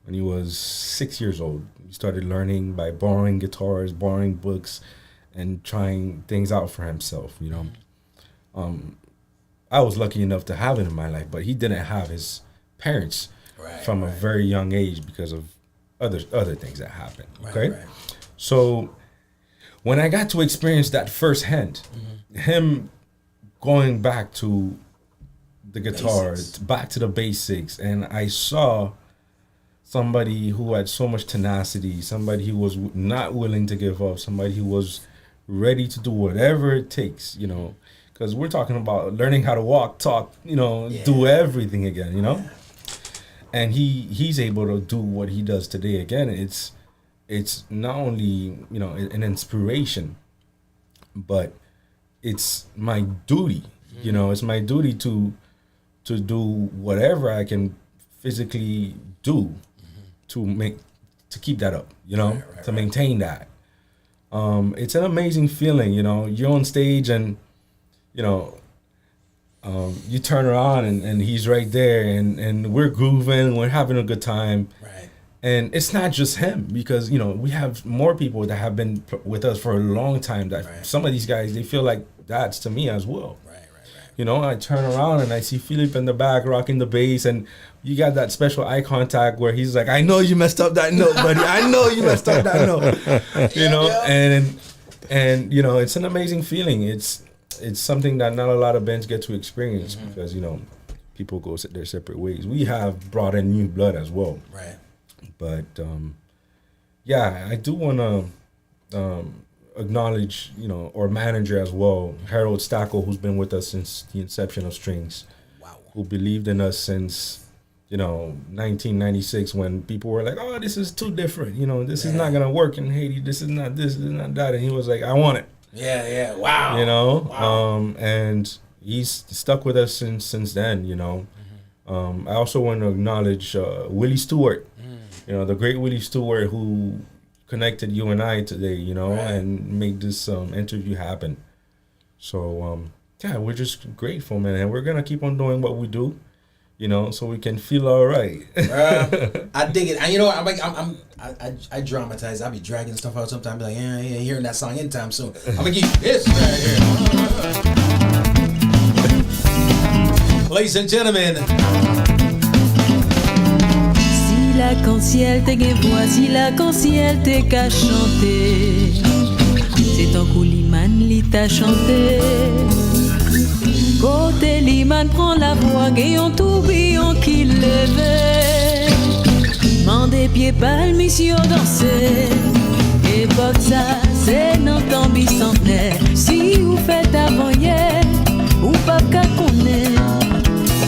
When he was 6 years old, he started learning by borrowing guitars, borrowing books, and trying things out for himself, you know. Mm-hmm. I was lucky enough to have it in my life, but he didn't have his parents from a very young age because of other things that happened. Okay, right. So when I got to experience that firsthand, mm-hmm. him going back to the guitar, back to the basics, and I saw somebody who had so much tenacity, somebody who was not willing to give up, somebody who was ready to do whatever it takes, you know, because we're talking about learning how to walk, talk, you know, do everything again, you know. Yeah. And he's able to do what he does today again. It's not only, you know, an inspiration, but it's my duty. Mm-hmm. You know, it's my duty to do whatever I can physically do, mm-hmm. to keep that up, to maintain that. It's an amazing feeling, you're on stage and, you turn around and he's right there and we're grooving, we're having a good time. Right. And it's not just him because, we have more people that have been with us for a long time that some of these guys, they feel like that's to me as well. Right. I turn around and I see Philip in the back rocking the bass, and you got that special eye contact where he's like, I know you messed up that note, buddy. I know you messed up that note. And it's an amazing feeling. It's something that not a lot of bands get to experience because, people go their separate ways. We have brought in new blood as well. Right. But, I do want to acknowledge, our manager as well, Harold Stackel, who's been with us since the inception of Strings. Wow. Who believed in us since, 1996 when people were like, oh, this is too different. This is not going to work in Haiti. This is not that. And he was like, I want it. Yeah. Wow. Wow. And he's stuck with us since then, I also want to acknowledge Willie Stewart, the great Willie Stewart who connected you and I today, and made this interview happen. So, we're just grateful, man. And we're going to keep on doing what we do, so we can feel all right. I dig it. And I dramatize. I be dragging stuff out sometimes. Be like, yeah, hearing that song anytime soon. I'm going to give you this right here. Ladies and gentlemen. Si l'arc-en-ciel te gen voix, si l'arc-en-ciel te ka chante, c'est ton kou liman li ta chante. Côté liman prend la voix, gen yon tourbillon qui leve. Mande pied pal mission danser. Époque ça, c'est nan temps bicentenaire. Si ou faites avant hier, ou pas qu'à connaître.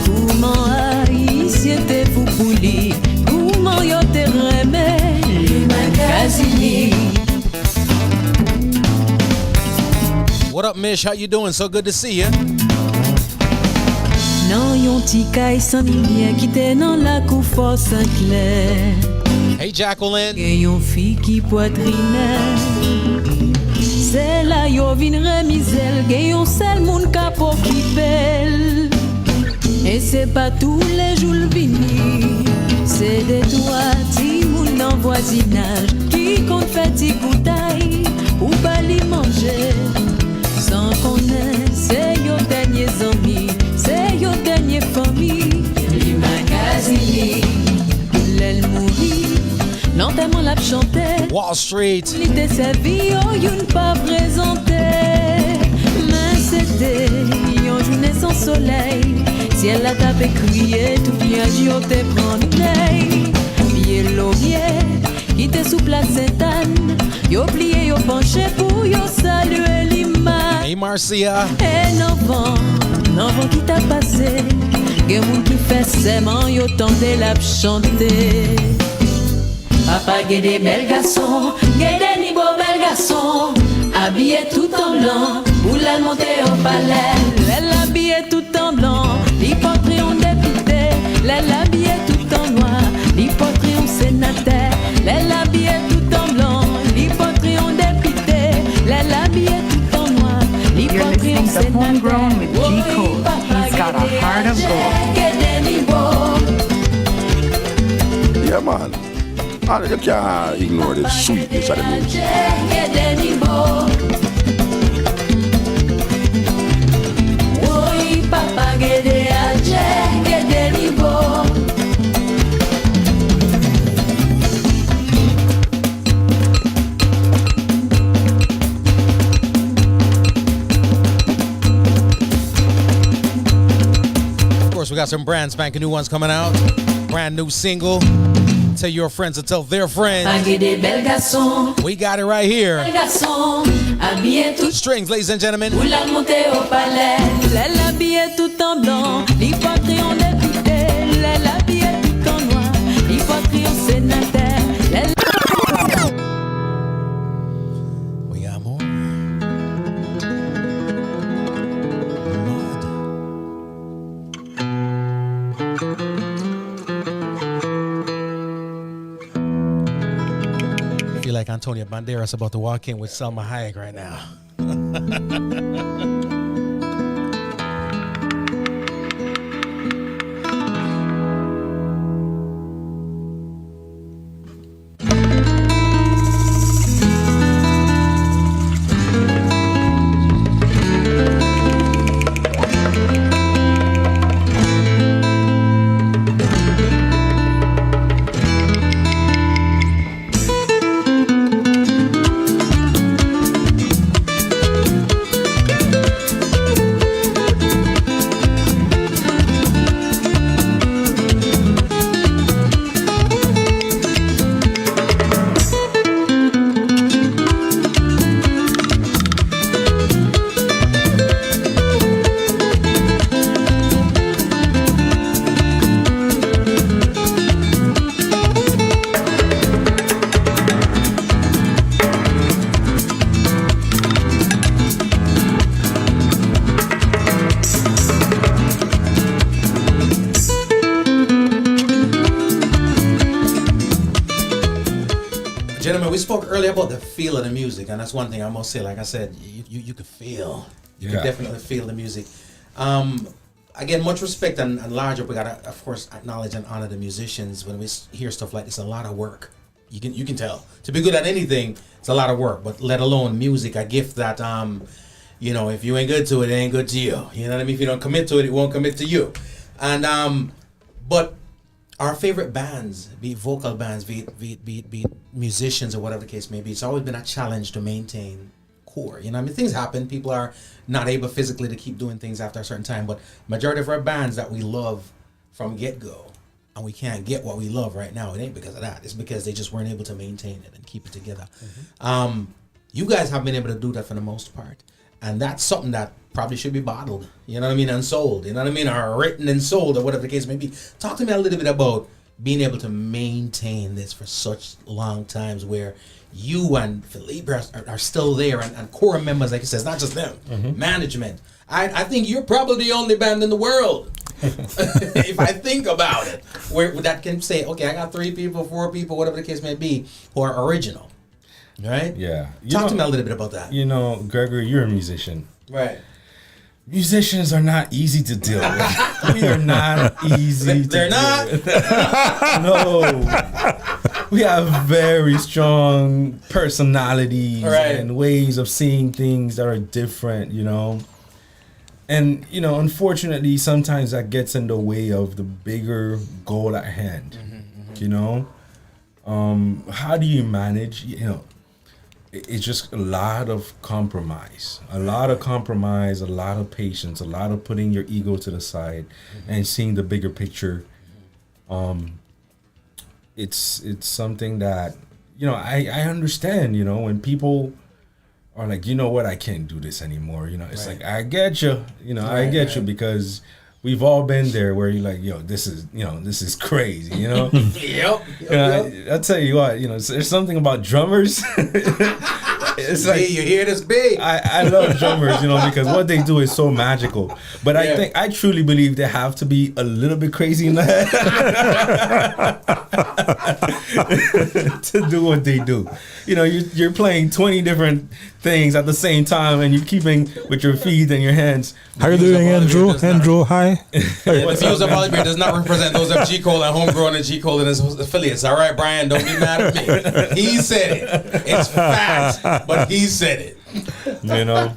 Comment haïtien te fou pou li. Comment yo te remè li magazine. What up, Mish? How you doing? So good to see you. Nan yon ti kay san lumière qui te nan la kou Fort Saint-Clair. Hey, Jacqueline. Gen yon fi ki poitrine. C'est la yo vin remizel. Gen yon sel moun ka po ki pel. Et c'est pas tous les jours le vini. C'est des toi, ti moun nan voisinage qui compte fait ti goutaille ou pas li manger. Sans connaître, c'est yo dernier amis, c'est yo dernier famille. Li magazine, l'elle mourit, lentement la chanter. Wall Street. Li te servi, oh yon pas présenté. Mais c'était yon journée sans soleil. Si elle a tapé crié, tout bien yo te prend play. Pied l'Oliviere, qui te sous place Sainte-Anne. Yo plié, yo penché pour yo saluer l'image. Hey, Marcia. Et non vent qui t'a passé. Gen moun qui fait sèment, yo tendé la chanter. Papa gen des bel garçons, gen des ni beau bel garçons. Habillé tout en blanc, pour la monter au palais. Elle habillée tout en blanc, l'hypocrite en député. Elle habillée tout en noir, l'hypocrite en sénateur. Elle habillée tout en blanc, l'hypocrite en député. Elle habillée tout en noir, You're l'hypocrite en listening to sénateur. Homegrown with G. Cole. He's got a heart of gold. Yeah, man. You can't ignore the sweetness of the music. Of course, we got some brand spanking new ones coming out. Brand new single. Tell your friends to tell their friends. We got it right here. Strings, ladies and gentlemen. Elle habillée tout en blanc, l'hypocrite en député. Elle habillée tout en noir, l'hypocrite en sénateur. We got more. Antonio Banderas about to walk in with Selma Hayek right now. Gentlemen, we spoke earlier about the feel of the music, and that's one thing I must say. Like I said, you could feel, you can definitely feel the music. Again, much respect and larger. We gotta, of course, acknowledge and honor the musicians. When we hear stuff like this, a lot of work. You can tell. To be good at anything, it's a lot of work. But let alone music, a gift that if you ain't good to it, it ain't good to you. You know what I mean? If you don't commit to it, it won't commit to you. And but our favorite bands, be it vocal bands, be it musicians or whatever the case may be, it's always been a challenge to maintain core. You know, I mean, things happen. People are not able physically to keep doing things after a certain time, but majority of our bands that we love from get-go, and we can't get what we love right now, it ain't because of that. It's because they just weren't able to maintain it and keep it together. Mm-hmm. You guys have been able to do that for the most part. And that's something that probably should be bottled, you know what I mean, and sold, you know what I mean, or written and sold, or whatever the case may be. Talk to me a little bit about being able to maintain this for such long times, where you and Felipe are still there, and core members, like you said, it's not just them, management. I think you're probably the only band in the world, if I think about it, where that can say, okay, I got 3 people, 4 people, whatever the case may be, who are original. Right? Yeah. Talk to me a little bit about that. You know, Gregory, you're a musician. Right. Musicians are not easy to deal with. We are not easy to They're deal not? with. No. We have very strong personalities and ways of seeing things that are different, you know. And, you know, unfortunately, sometimes that gets in the way of the bigger goal at hand, you know. How do you manage, you know, it's just a lot of compromise, a lot of patience, a lot of putting your ego to the side and seeing the bigger picture. It's something that, you know, I understand, you know, when people are like, you know what, I can't do this anymore. You know, it's like, I get you, you know, I get you, because we've all been there where you're like, yo, this is crazy, you know? Yep. I'll tell you what, you know, there's something about drummers. It's like, you hear this big. I love drummers, you know, because what they do is so magical. But I truly believe they have to be a little bit crazy in the head to do what they do. You know, you're playing 20 different things at the same time, and you're keeping with your feet and your hands. How are you doing, Andrew? Andrew, hi. The views of Olivier does not represent those of G. Cole and Homegrown and G. Cole and his affiliates. All right, Brian, don't be mad at me. He said it. It's fact, but he said it. You know,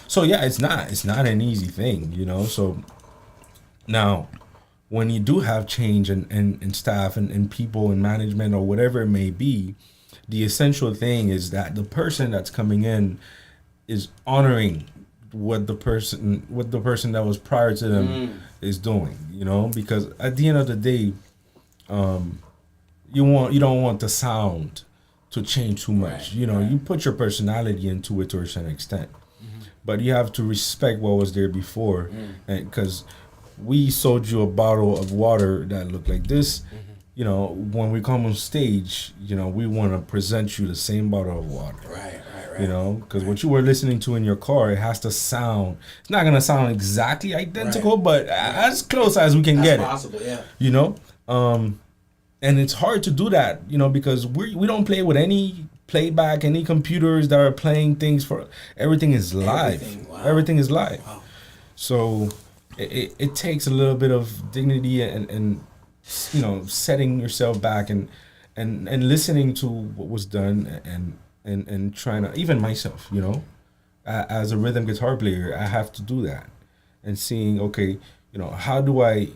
so yeah, it's not an easy thing, you know. So now, when you do have change in staff and people and management or whatever it may be, the essential thing is that the person that's coming in is honoring what the person that was prior to them is doing, you know, because at the end of the day, you don't want the sound to change too much. You know, you put your personality into it to a certain extent, but you have to respect what was there before, because we sold you a bottle of water that looked like this. You know, when we come on stage, you know, we want to present you the same bottle of water. Right. You know, because what you were listening to in your car, it has to sound. It's not gonna sound exactly identical, but as close as we can get possible, it. You know, and it's hard to do that, you know, because we don't play with any playback, any computers that are playing things for everything is live. Everything is live. Wow. So it takes a little bit of dignity and setting yourself back and listening to what was done and trying to, even myself, as a rhythm guitar player, I have to do that and seeing, okay, how do I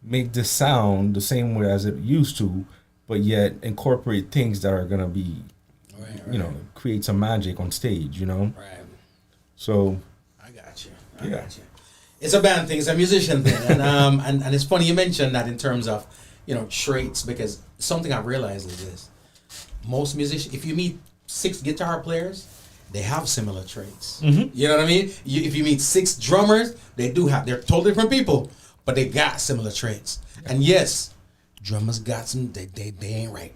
make this sound the same way as it used to, but yet incorporate things that are gonna be, create some magic on stage, Right. So I got you. It's a band thing. It's a musician thing, and and it's funny you mentioned that in terms of traits, because something I've realized is this: most musicians, if you meet 6 guitar players, they have similar traits. Mm-hmm. You know what I mean? If you meet 6 drummers, they're totally different people, but they got similar traits. And yes, drummers got some. They ain't right.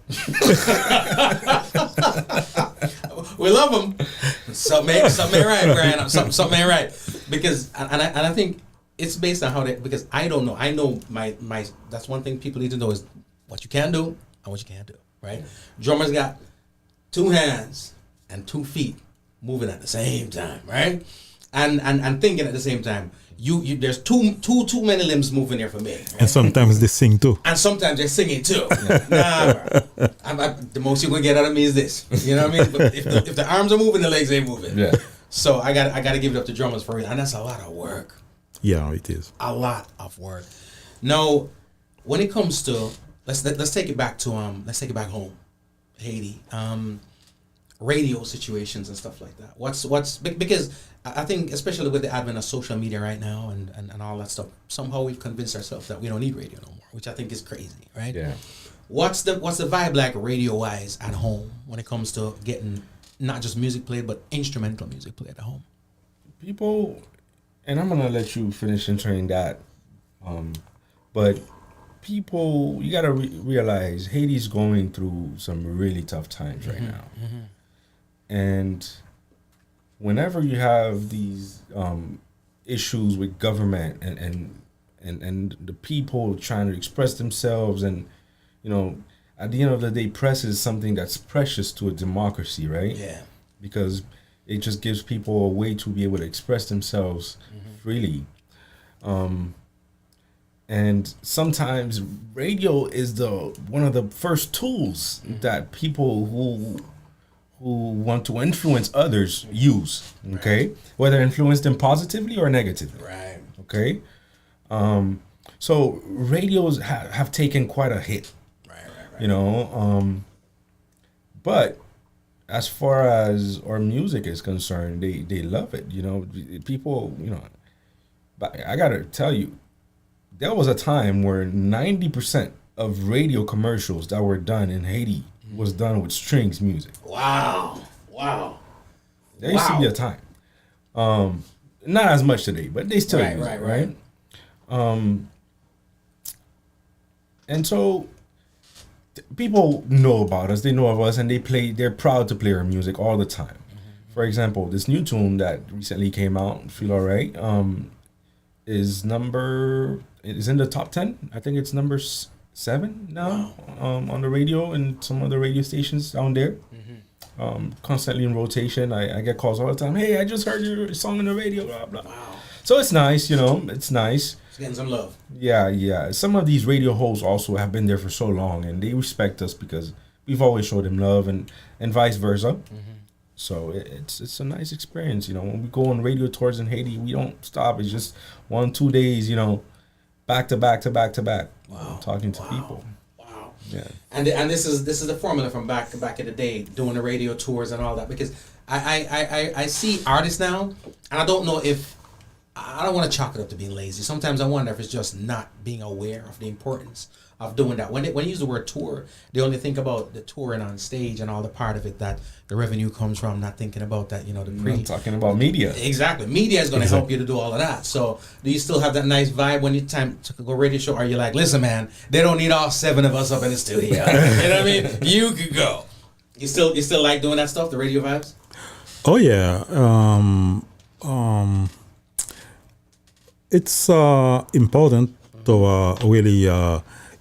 We love them. Something ain't right, Brian. Something ain't right. Because and I think it's based on how they. Because I don't know. I know my. That's one thing people need to know is what you can do and what you can't do. Right? Drummers got 2 hands and 2 feet moving at the same time. Right? And thinking at the same time. You there's too many limbs moving here for me. Right? And sometimes they sing too. And sometimes they're singing too. The most you're gonna get out of me is this. You know what I mean? But if the arms are moving, the legs ain't moving. Yeah. So I got to give it up to drummers for real, and that's a lot of work. Yeah, it is. A lot of work. Now, when it comes to let's take it back to let's take it back home, Haiti. Radio situations and stuff like that. What's because I think especially with the advent of social media right now and all that stuff, somehow we've convinced ourselves that we don't need radio no more, which I think is crazy, right? Yeah. What's the vibe like radio wise at home when it comes to getting not just music played but instrumental music played at home? People, and I'm gonna let you finish entering that, but people, you gotta realize Haiti's going through some really tough times right now. Mm-hmm. And whenever you have these issues with government and the people trying to express themselves, and at the end of the day, press is something that's precious to a democracy, right? Yeah. Because it just gives people a way to be able to express themselves freely. And sometimes radio is one of the first tools that people who want to influence others use, okay? Right. Whether influence them positively or negatively. Right. Okay? So radios have taken quite a hit. Right. But as far as our music is concerned, they love it. People, but I gotta tell you, there was a time where 90% of radio commercials that were done in Haiti was done with strings music. Wow. There used to be a time. Not as much today, but they still use it, right? And so people know about us, they know of us, and they're proud to play our music all the time. Mm-hmm. For example, this new tune that recently came out, Feel Alright, is in the top 10. I think it's number 7 now. Wow. On the radio and some other radio stations down there. Mm-hmm. Constantly in rotation. I get calls all the time. Hey, I just heard your song on the radio, blah, blah. Wow. So it's nice, it's nice. It's getting some love. Yeah. Some of these radio hosts also have been there for so long, and they respect us because we've always showed them love, and vice versa. Mm-hmm. So it's a nice experience, When we go on radio tours in Haiti, we don't stop. It's just 1-2 days, back to back. Wow. Talking to people. Wow. Yeah. And this is the formula from back in the day, doing the radio tours and all that. Because I see artists now, and I don't know if I don't want to chalk it up to being lazy. Sometimes I wonder if it's just not being aware of the importance of doing that. When you use the word tour, they only think about the touring on stage and all the part of it that the revenue comes from, not thinking about that, I'm talking about media. Exactly. Media is going to help you to do all of that. So do you still have that nice vibe when it's time to go radio show? Or are you like, listen, man, they don't need all 7 of us up in the studio. You know what I mean? You could go. You still like doing that stuff, the radio vibes? Oh, yeah. It's important to really,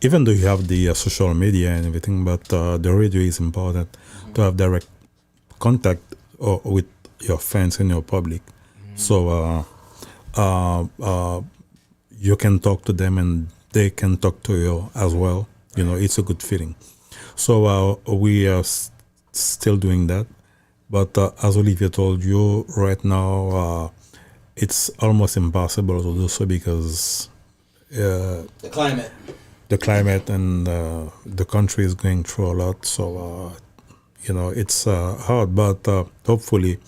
even though you have the social media and everything, but the radio is important to have direct contact with your fans and your public. So you can talk to them and they can talk to you as well. You know, it's a good feeling. So we are still doing that. But as Olivier told you, right now it's almost impossible to do so because The climate. the climate and the country is going through a lot. So, you know, it's hard, but hopefully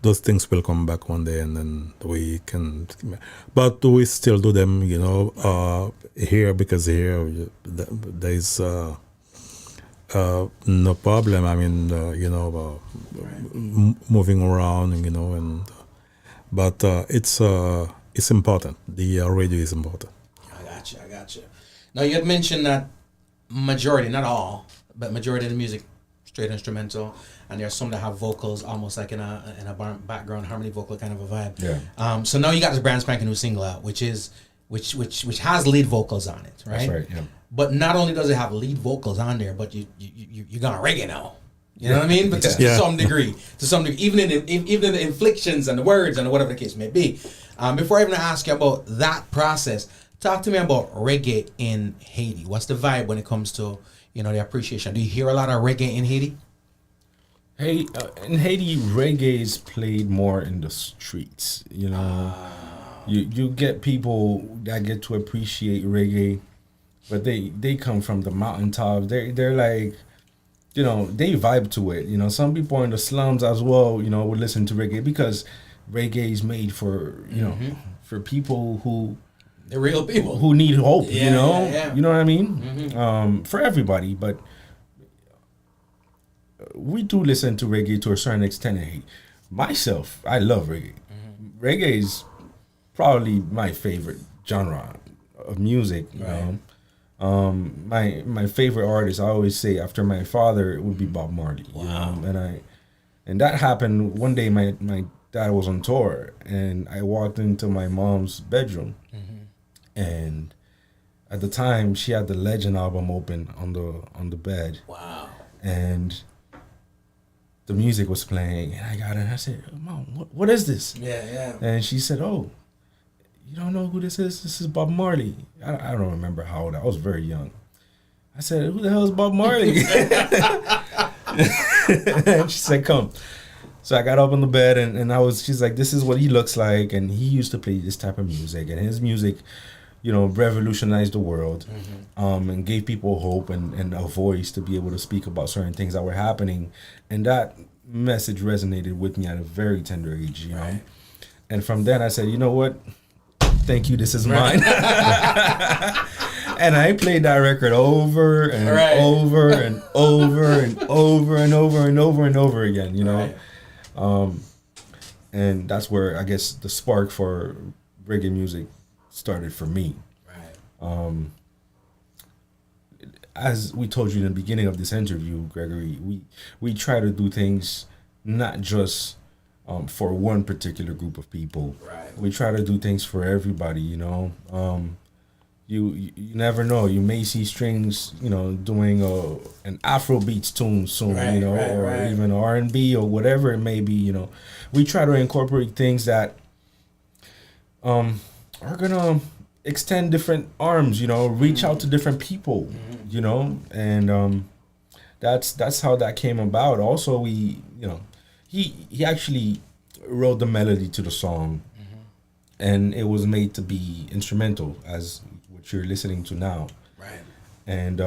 those things will come back one day and then we can. But we still do them, you know, here because here there's no problem. I mean, you know, moving around, you know, and but it's important. The radio is important. I got you. Now, you had mentioned that majority, not all, but majority of the music, straight instrumental, and there's some that have vocals, almost like in a background harmony vocal kind of a vibe. Yeah. So now you got this brand spanking new single out, which has lead vocals on it, right? That's right. Yeah. But not only does it have lead vocals on there, but you're gonna reggae now. You know what I mean? But to some degree, even in the inflections and the words and whatever the case may be. Before I even ask you about that process, talk to me about reggae in Haiti. What's the vibe when it comes to, you know, the appreciation? Do you hear a lot of reggae in Haiti? Hey, in Haiti, reggae is played more in the streets. You know, you get people that get to appreciate reggae, but they come from the mountaintop. They're like, you know, they vibe to it. You know, some people in the slums as well, you know, would listen to reggae because reggae is made for, you know, for people who the real people who need hope. Yeah, you know, yeah. You know what I mean? For everybody, but we do listen to reggae to a certain extent. Myself, I love reggae. Reggae is probably my favorite genre of music. You know? My favorite artist, I always say after my father, it would be Bob Marley. Wow. You know? And that happened one day. My dad was on tour, and I walked into my mom's bedroom, and at the time she had the Legend album open on the bed. Wow. And the music was playing, and I got it, and I said, "Mom, what is this?" Yeah. And she said, "Oh, you don't know who this is? This is Bob Marley." I don't remember how old I was. Very young. I said, "Who the hell is Bob Marley?" And she said, "Come." So I got up on the bed, and she's like, "This is what he looks like." And he used to play this type of music, and his music, you know, revolutionized the world, and gave people hope and a voice to be able to speak about certain things that were happening. And that message resonated with me at a very tender age, you know. And from then I said, you know what? Thank you, this is mine. And I played that record over and over and over and over and over and over and over again, you know. And that's where I guess the spark for reggae music started for me. As we told you in the beginning of this interview, Gregory, we try to do things not just for one particular group of people. We try to do things for everybody, you know. You never know. You may see Strings, you know, doing an Afrobeats tune soon, you know, or even R&B or whatever it may be, you know. We try to incorporate things that are gonna extend different arms, you know, reach out to different people, you know, and that's how that came about. Also, he actually wrote the melody to the song, and it was made to be instrumental, as what you're listening to now. And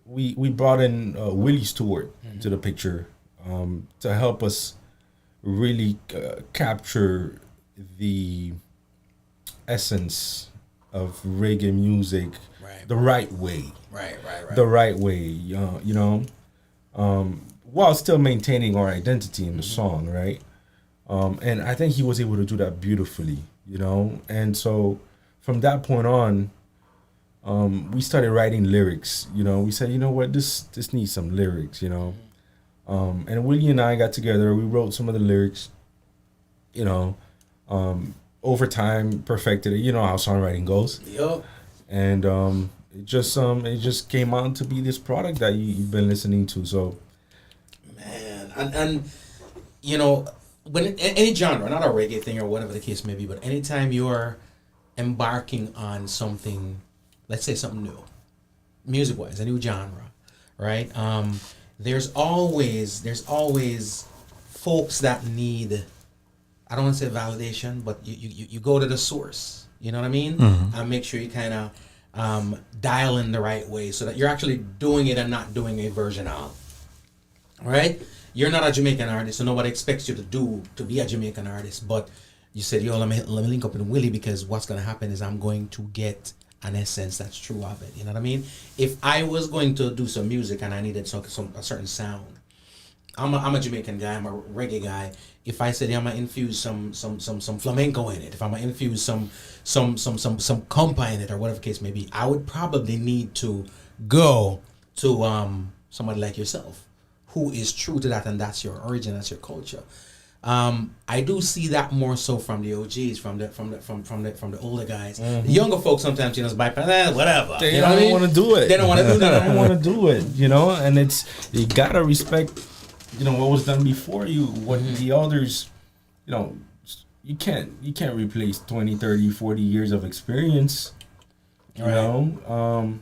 we brought in Willie Stewart to the picture to help us really capture the essence of reggae music the right way. The right way, you know, while still maintaining our identity in the song, right? And I think he was able to do that beautifully, you know. And so from that point on, we started writing lyrics, you know. We said, you know what, this needs some lyrics, you know. And Willie and I got together, we wrote some of the lyrics, you know, over time perfected it. You know how songwriting goes. And it just came out to be this product that you've been listening to. So man, And you know, when any genre, not a reggae thing or whatever the case may be, but anytime you're embarking on something, let's say something new, music-wise, a new genre, right? There's always folks that need, I don't want to say validation, but you go to the source, you know what I mean? And make sure you kind of dial in the right way so that you're actually doing it and not doing a version of, right? You're not a Jamaican artist, so nobody expects you to be a Jamaican artist, but you said, yo, let me link up with Willie, because what's going to happen is I'm going to get an essence that's true of it. You know what I mean? If I was going to do some music and I needed a certain sound, I'm a Jamaican guy, I'm a reggae guy. If I said, yeah, I'm gonna infuse some flamenco in it, if I'm gonna infuse some compa in it, or whatever the case may be, I would probably need to go to somebody like yourself, who is true to that, and that's your origin, that's your culture. I do see that more so from the OGs, from the older guys. The younger folks sometimes, just bypass, whatever. They don't want to do it. They don't want to do that. They don't want to do it, and you gotta respect, what was done before you, what the others, you can't replace 20, 30, 40 years of experience, you know.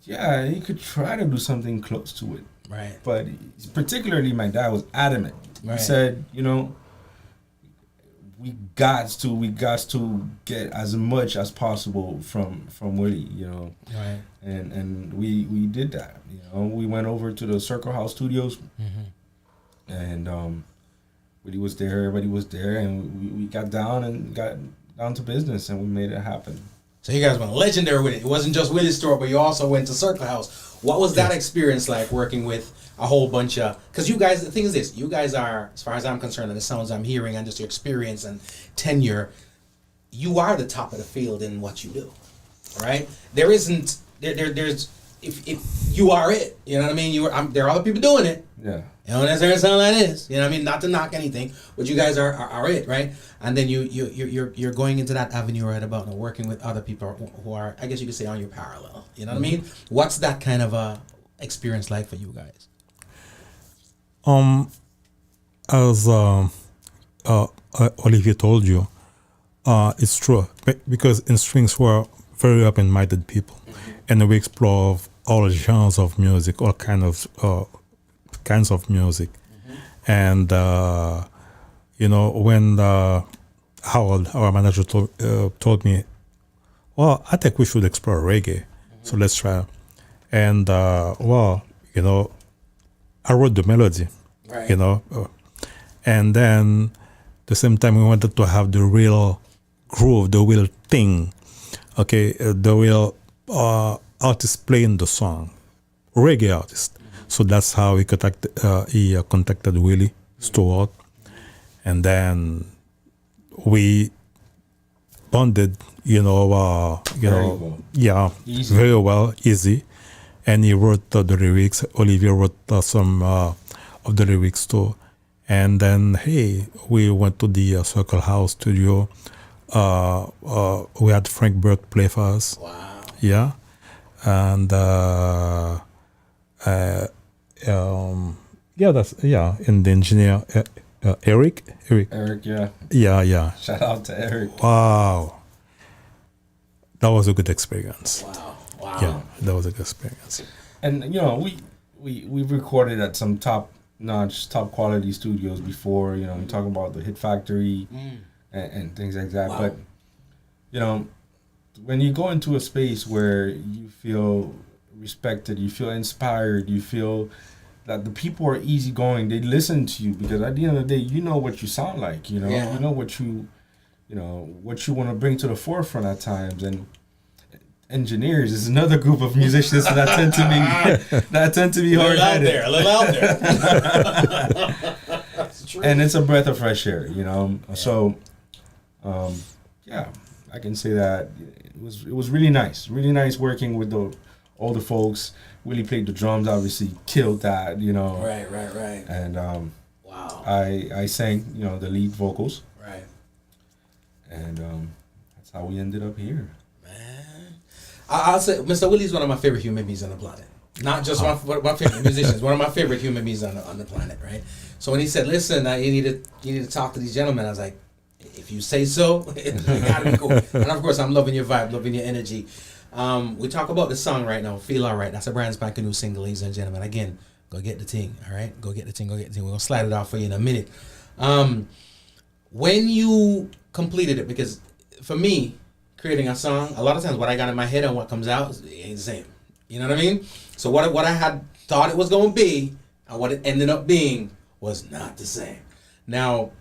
Yeah, you could try to do something close to it. Right. But particularly my dad was adamant. Right. He said, we got to get as much as possible from Willie, Right. And we did that. We went over to the Circle House Studios, and Willie was there, everybody was there, and we got down to business, and we made it happen. So you guys went legendary with it. It wasn't just Willie's store, but you also went to Circle House. What was that experience like, working with a whole bunch of... Because you guys, the thing is this, you guys are, as far as I'm concerned, and the sounds I'm hearing and just your experience and tenure, you are the top of the field in what you do, right? There isn't... There's... If you are it, you know what I mean? There are other people doing it. Yeah. You don't necessarily sound like this, you know what I mean? Not to knock anything, but you guys are it, right? And then you're going into that avenue right about now, working with other people who are, I guess you could say, on your parallel. You know what I mean? What's that kind of experience like for you guys? As Olivier told you, it's true, because in Strings we're very open-minded people, and we explore all genres of music, all kinds of music. And when Harold, our manager, told me, well, I think we should explore reggae, so let's try. And I wrote the melody, Right. And then the same time we wanted to have the real groove, the real thing, the real artist playing the song, reggae artist. So that's how he contacted Willie Stewart, and then we bonded, Very well. Easy. very well, easy. And he wrote the lyrics. Olivier wrote some of the lyrics too. And then, we went to the Circle House studio. We had Frank Burke play for us. Wow. Yeah. And and the engineer Eric, yeah. Shout out to Eric. Wow, that was a good experience. Wow. Yeah, that was a good experience. And we've recorded at some top quality studios before. I'm talking about the Hit Factory and things like that. Wow. But when you go into a space where you feel respected, you feel inspired, you feel that the people are easygoing, they listen to you, because at the end of the day, you know what you sound like, you know what you want to bring to the forefront at times. And engineers is another group of musicians that tend to be hard-headed. A little out there. It's true. And it's a breath of fresh air, Yeah. So, I can say that it was really nice working with all the folks. Willie played the drums, obviously killed that, Right. And Wow. I sang, the lead vocals. Right. And how we ended up here. Man, I'll say Mr. Willie's one of my favorite human beings on the planet. Not just one of my favorite musicians, one of my favorite human beings on the planet, right? So when he said, "Listen, you need to talk to these gentlemen," I was like, "If you say so, it gotta be cool." And of course, I'm loving your vibe, loving your energy. We talk about the song right now, "Feel Alright." That's a brand spanking new single, ladies and gentlemen. Again, go get the thing, all right? Go get the thing. We're gonna slide it off for you in a minute. When you completed it, because for me, creating a song, a lot of times what I got in my head and what comes out ain't the same. You know what I mean? So what I had thought it was going to be and what it ended up being was not the same. Now,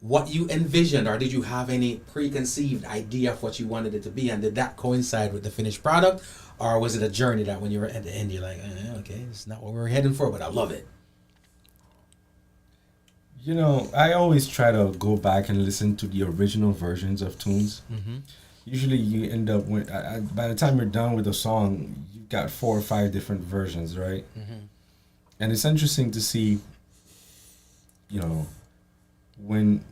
what you envisioned, or did you have any preconceived idea of what you wanted it to be, and did that coincide with the finished product, or was it a journey that when you were at the end you're like, okay, it's not what we were heading for, but I love it? You know, I always try to go back and listen to the original versions of tunes. Mm-hmm. Usually you end up with, by the time you're done with a song, you've got 4 or 5 different versions, right? Mm-hmm. And it's interesting to see, you know, when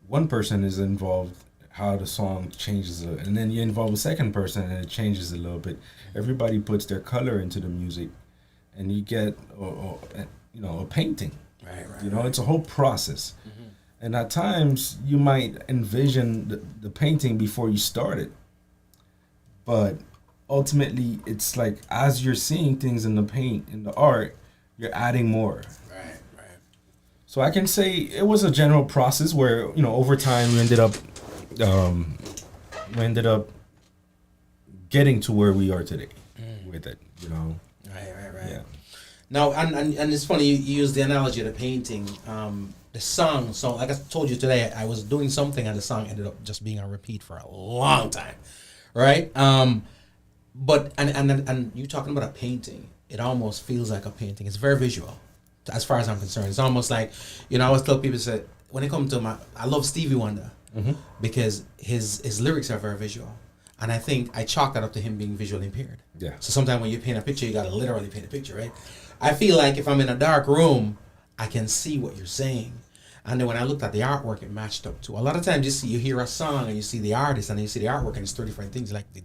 one person is involved, how the song changes, and then you involve a second person and it changes a little bit. Everybody puts their color into the music, and you get, a painting. Right. You know, it's a whole process. Mm-hmm. And at times you might envision the painting before you start it. But ultimately, it's like as you're seeing things in the paint, in the art, you're adding more. Right. So I can say it was a general process where, you know, over time we ended up getting to where we are today with it, you know. Right. Yeah. Now, and it's funny, you use the analogy of the painting. The song, so like I told you today, I was doing something and the song ended up just being on repeat for a long time, right? But and you talking about a painting, it almost feels like a painting. It's very visual, as far as I'm concerned. It's almost like, you know, I always tell people, that when it comes to I love Stevie Wonder because his lyrics are very visual. And I think I chalk that up to him being visually impaired. Yeah. So sometimes when you paint a picture, you got to literally paint a picture, right? I feel like if I'm in a dark room, I can see what you're saying. And then when I looked at the artwork, it matched up too. A lot of times you hear a song and you see the artist and then you see the artwork and it's 3 different things like they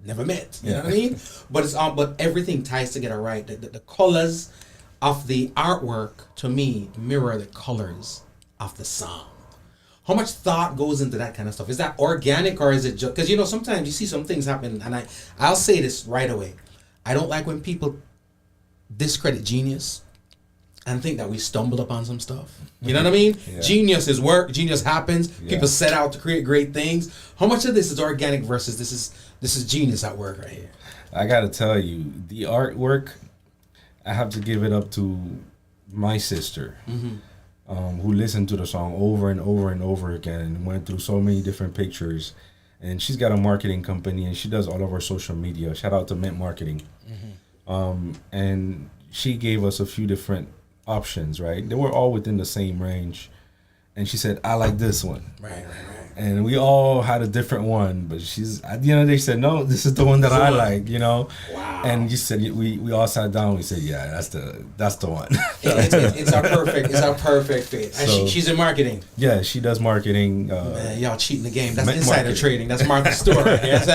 never met. You know what I mean? But everything ties together right. The colors of the artwork, to me, mirror the colors of the song. How much thought goes into that kind of stuff? Is that organic, or is it just... Because, you know, sometimes you see some things happen, and I'll say this right away. I don't like when people discredit genius and think that we stumbled upon some stuff. You know what I mean? Yeah. Genius is work. Genius happens. Yeah. People set out to create great things. How much of this is organic versus this is genius at work right here? I got to tell you, the artwork, I have to give it up to my sister. Who listened to the song over and over and over again and went through so many different pictures. And she's got a marketing company and she does all of our social media. Shout out to Mint Marketing. And she gave us a few different options, right? They were all within the same range. And she said, I like this one. Right. And we all had a different one, but she's at the end of the day said, no, this is the one that I like, you know. Wow. And you said we all sat down. We said, yeah, that's the one. It's our perfect fit. And So, she's in marketing. Yeah, she does marketing. Man, y'all cheating the game. That's insider marketing. trading. That's Martha's store. Yes.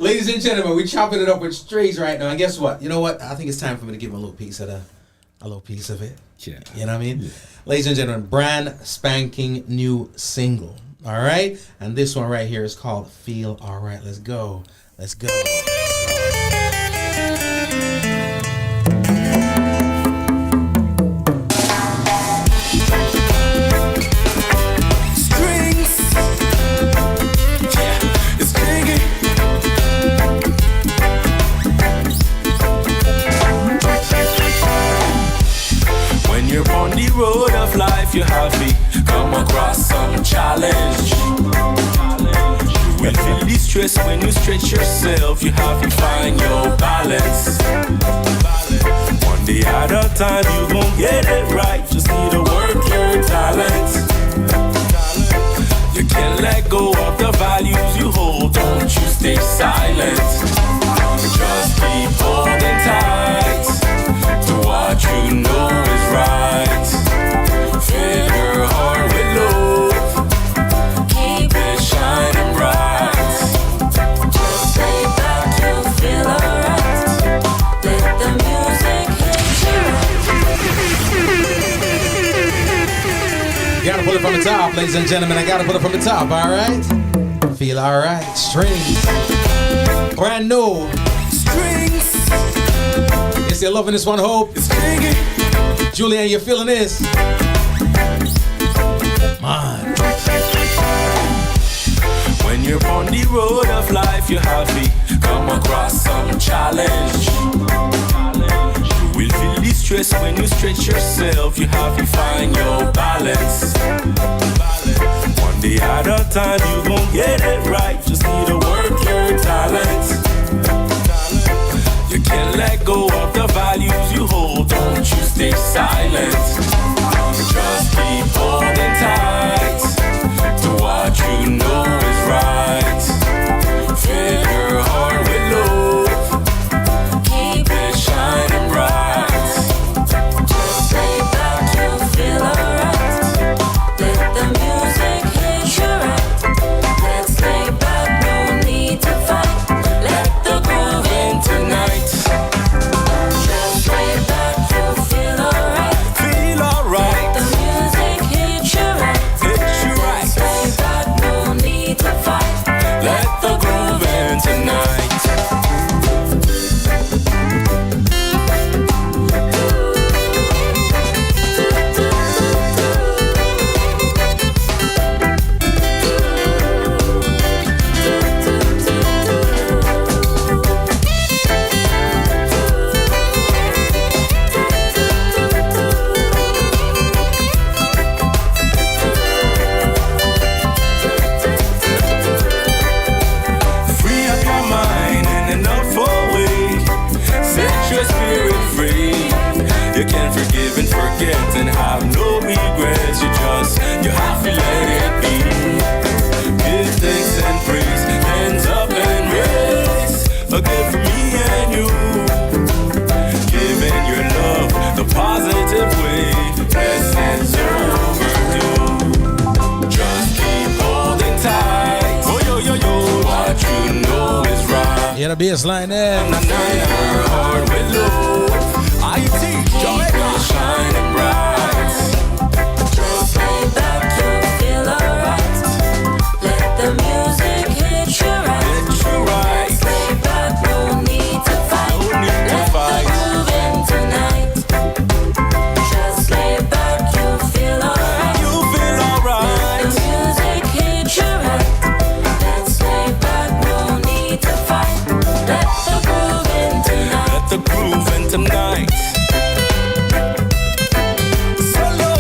Ladies and gentlemen, we're chopping it up with strays right now. And guess what? You know what? I think it's time for me to give him a little piece of it. Yeah. You know what I mean? Yeah. Ladies and gentlemen, brand spanking new single. All right? And this one right here is called Feel Alright. Let's go. You're on the road of life, you have to come across some challenge. You will feel the stress when you stretch yourself, you have to find your balance. One day at a time, you gon' get it right, just need to work your talent. You can't let go of the values you hold, don't you stay silent. Just keep holding tight to what you know is right. Fill your heart with love, keep it shining bright. Just lay back, you feel alright. ladies and gentlemen. I gotta put it from the top, alright? Feel alright. Strings. Brand new. Strings. Is you loving this one, Hope? It's stringy. Julian, you feeling this? Man. When you're on the road of life, you have to come across some challenge. You will feel the stress when you stretch yourself. You have to find your balance. One day at a time, you gon' get it right. Just need to work your talents. You can't let go of the values you hold. Don't you stay silent. Just keep holding tight to what you know is right. Fill your heart with love. Keep it shining bright. Just lay back, you feel alright. Let the music hit you right. Let's lay back, no need to fight. Let the groove in tonight. Just lay back, you feel alright. Feel alright. The music hit you right. Hit you right. Lay back, no need to fight. Let the groove in tonight. Free up your mind in an awful way. Set your spirit free. You can forgive and forget and have no regrets. You have to let it be. Give thanks and praise. Hands up and raise. A good for me and you. Giving your love the positive way. Blessings overdue. Just keep holding tight. Oh, yo, yo, yo. What you know is right. Yeah, the bassline there. Your heart with love. IT, Jamaica. Shining bright. Just lay back, you feel alright. Let the music hit you right. Hit you right. Lay back, no need to fight. No need to fight. Let the groove in tonight. Just lay back, you feel alright. You feel alright. Let the music hit you right. Let's lay back, no need to fight. Let the groove in tonight. Let the groove in tonight. Solo.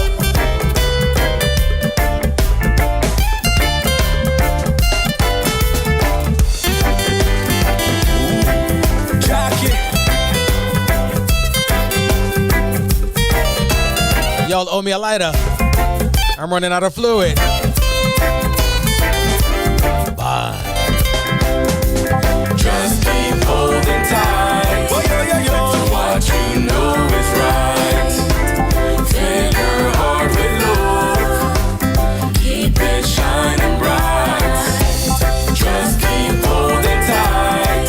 Ooh, Jacky. Y'all owe me a lighter. I'm running out of fluid. Bye. Just keep holding tight. Oh, yo, yo, yo. To what you know is right. Fill your heart with love. Keep it shining bright. Just keep holding tight.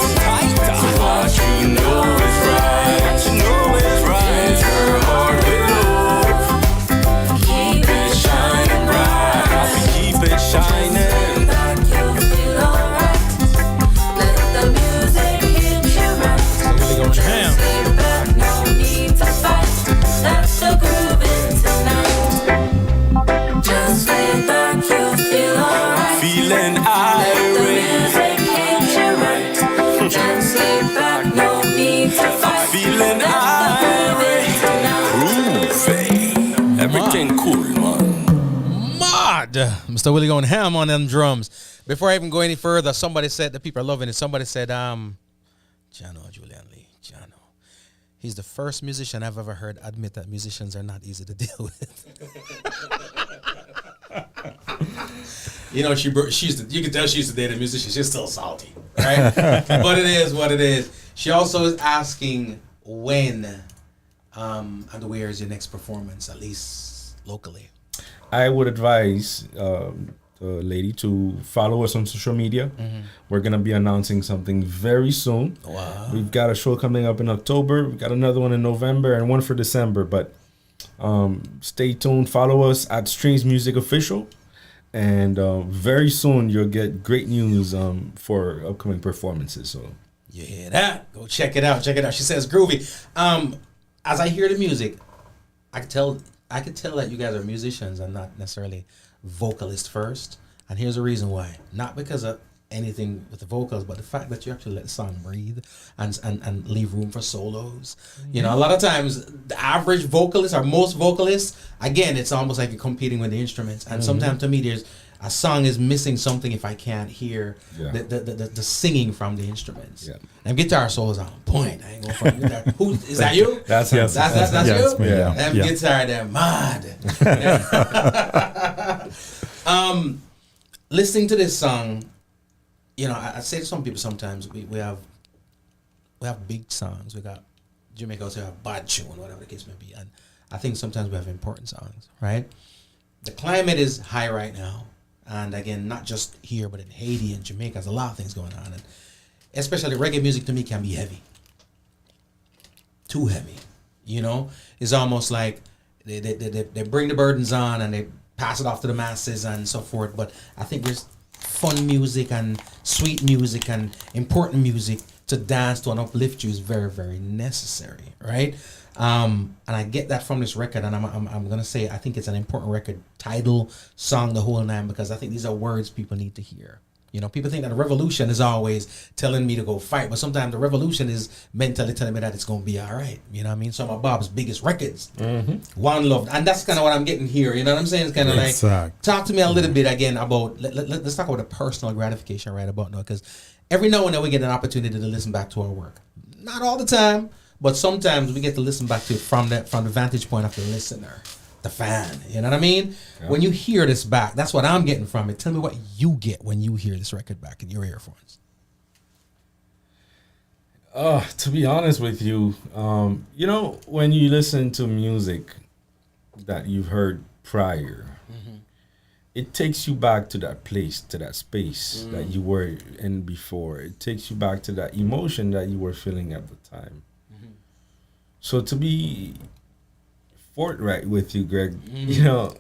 To what you know is right. You know is right. Fill your heart with love. Keep it shining bright. Keep it shining. Back, you feel alright. Let the music hit you right. Really going ham. Lay back, no need to fight. Let the groove in tonight. Just lay back, you feel alright. Feeling irate. Let the music hit you right. Just lay back, no need to fight. Feeling irate. Groovy. Everything cool, man. Mad. Mr. Willie going ham on them drums. Before I even go any further, somebody said the people are loving it. Somebody said, Jano, Julian Lee, Jano. He's the first musician I've ever heard admit that musicians are not easy to deal with. You know, you can tell she's the data musician. She's still salty, right? But it is what it is. She also is asking when and where is your next performance, at least locally. I would advise the lady to follow us on social media. Mm-hmm. We're going to be announcing something very soon. Wow. We've got a show coming up in October. We've got another one in November and one for December. But stay tuned. Follow us at Streams Music Official. And very soon you'll get great news for upcoming performances. So You hear that? Go check it out. Check it out. She says groovy. As I hear the music, I could tell that you guys are musicians and not necessarily vocalists first. And here's the reason why. Not because of anything with the vocals, but the fact that you actually let the song breathe and leave room for solos. You know, a lot of times the average vocalist or most vocalists, again, it's almost like you're competing with the instruments. And sometimes to me, there's a song is missing something if I can't hear the singing from the instruments. Yeah. And guitar solos on point. I ain't gonna front with that. Who is that? You? That's that's you. Me, yeah. Them guitar, they're mad. Listening to this song, you know, I say to some people sometimes we have big songs. We got Jamaica also have bad tune, whatever the case may be, and I think sometimes we have important songs, right? The climate is high right now, and again, not just here, but in Haiti and Jamaica, there's a lot of things going on, and especially reggae music to me can be heavy, too heavy. You know, it's almost like they bring the burdens on and they pass it off to the masses and so forth. But I think there's fun music and sweet music and important music to dance to and uplift you is very, very necessary, right? And I get that from this record, and I'm gonna say I think it's an important record, title, song, the whole nine, because I think these are words people need to hear. You know, people think that the revolution is always telling me to go fight, but sometimes the revolution is mentally telling me that it's gonna be all right. You know what I mean? Some of Bob's biggest records, One Love, and that's kind of what I'm getting here. You know what I'm saying? It's kind of like, talk to me a little bit again about, let's talk about the personal gratification right about now, because every now and then we get an opportunity to listen back to our work. Not all the time, but sometimes we get to listen back to it from the vantage point of the listener, the fan. You know what I mean? Yeah. When you hear this back, that's what I'm getting from it. Tell me what you get when you hear this record back in your earphones. To be honest with you, you know, when you listen to music that you've heard prior, it takes you back to that place, to that space that you were in before. It takes you back to that emotion that you were feeling at the time. So to be forthright with you, Greg, you know,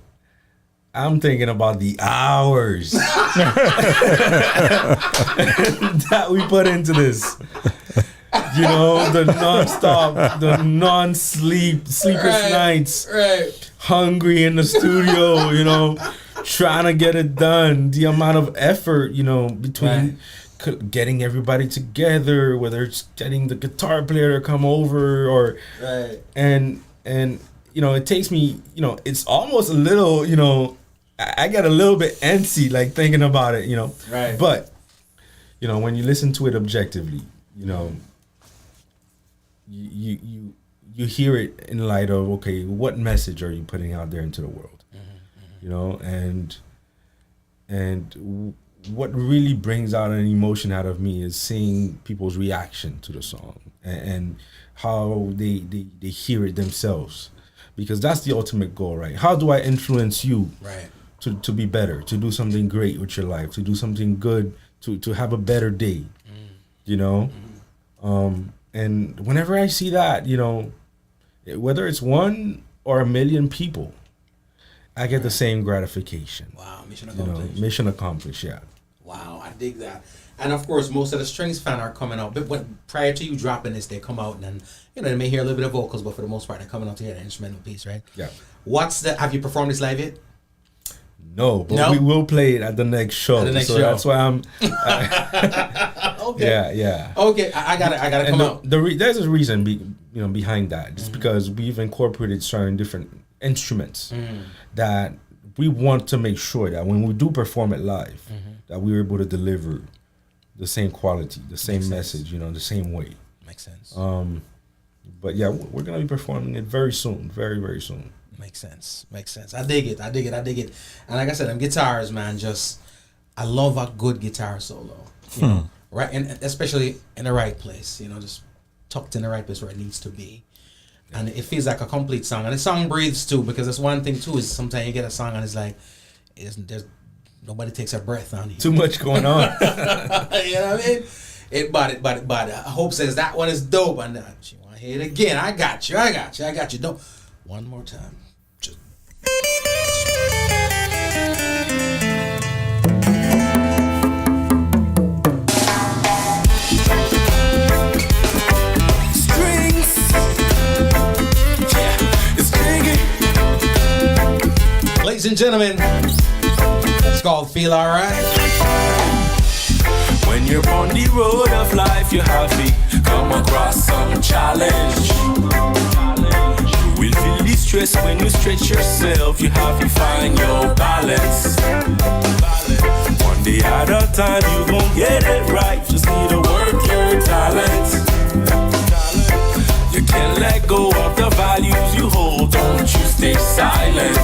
I'm thinking about the hours that we put into this. You know, the non-stop, the sleepless nights, hungry in the studio, you know, trying to get it done. The amount of effort, you know, between getting everybody together, whether it's getting the guitar player to come over or and you know, it takes me, you know, it's almost a little, you know, I get a little bit antsy like thinking about it, you know. But you know, when you listen to it objectively, you know, you hear it in light of, okay, what message are you putting out there into the world? You know, and what really brings out an emotion out of me is seeing people's reaction to the song and how they hear it themselves, because that's the ultimate goal, right? How do I influence you to be better, to do something great with your life, to do something good, to have a better day, you know? And whenever I see that, you know, whether it's 1 or 1 million people, I get the same gratification. Wow, mission accomplished. You know, mission accomplished, yeah. Wow, I dig that. And of course, most of the strings fan are coming out. But prior to you dropping this, they come out and, you know, they may hear a little bit of vocals, but for the most part, they're coming out to hear the instrumental piece, right? Yeah. Have you performed this live yet? No, but we will play it at the next show. That's why I'm. Okay. Yeah. Okay, I gotta come out. There's a reason, behind that. It's because we've incorporated certain different instruments that we want to make sure that when we do perform it live, that we're able to deliver the same quality, the same message, you know, the same way. Makes sense. But yeah, we're gonna be performing it very soon, very, very soon. Makes sense. I dig it. And like I said, them guitars, man, I love a good guitar solo. You know, right? And especially in the right place, you know, just tucked in the right place where it needs to be. And it feels like a complete song. And the song breathes too, because that's one thing too, is sometimes you get a song and it's like, there's nobody takes a breath on you. Too much going on. You know what I mean? But Hope says that one is dope. And she want to hear it again. I got you. Dope. One more time. and gentlemen, it's called Feel Alright. When you're on the road of life, you have to come across some challenge. You will feel the stress when you stretch yourself. You have to find your balance. One day at a time, you gon' get it right. Just need to work your talent. You can't let go of the values you hold. Don't you stay silent.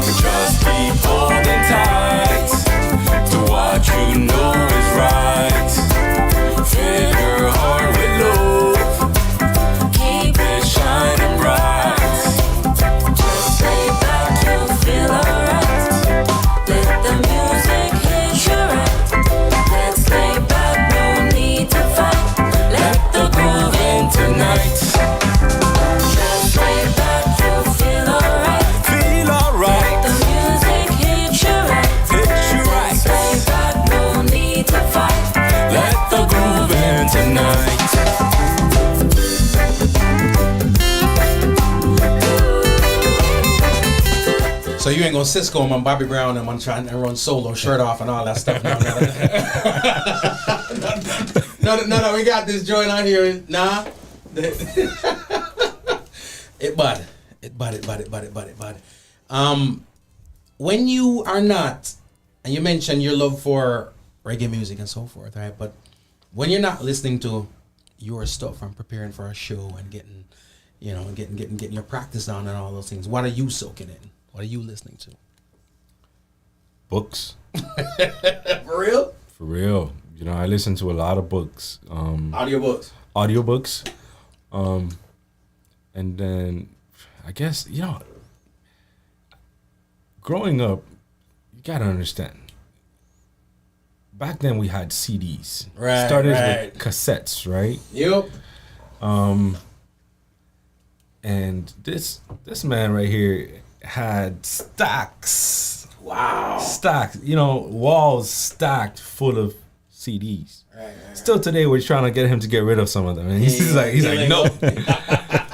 Just keep holding tight to what you know is right. Fill your heart with love. Keep it shining bright. Just lay back, you feel alright. Let the music hit you right. Let's lay back, no need to fight. Let the groove in Tonight, Just lay back, you feel alright. feel alright. The music hit you right. Hit you right. Lay back, no need to fight. Let the groove in tonight. So you ain't gonna Cisco him on Bobby Brown and I'm trying to run solo, shirt off and all that stuff. No, we got this joint on here. Nah. It bud. When you are not, and you mentioned your love for reggae music and so forth, right? But when you're not listening to your stuff and preparing for a show and getting your practice on and all those things, what are you soaking in? What are you listening to? Books. For real? For real. You know, I listen to a lot of books. Audiobooks. And then I guess, you know, growing up, you gotta understand. Back then we had CDs. Right. Started with cassettes, right? Yep. And this man right here had stacks. Wow. Stacks, you know, walls stacked full of CDs. Right. Still today, we're trying to get him to get rid of some of them, and he's like, no,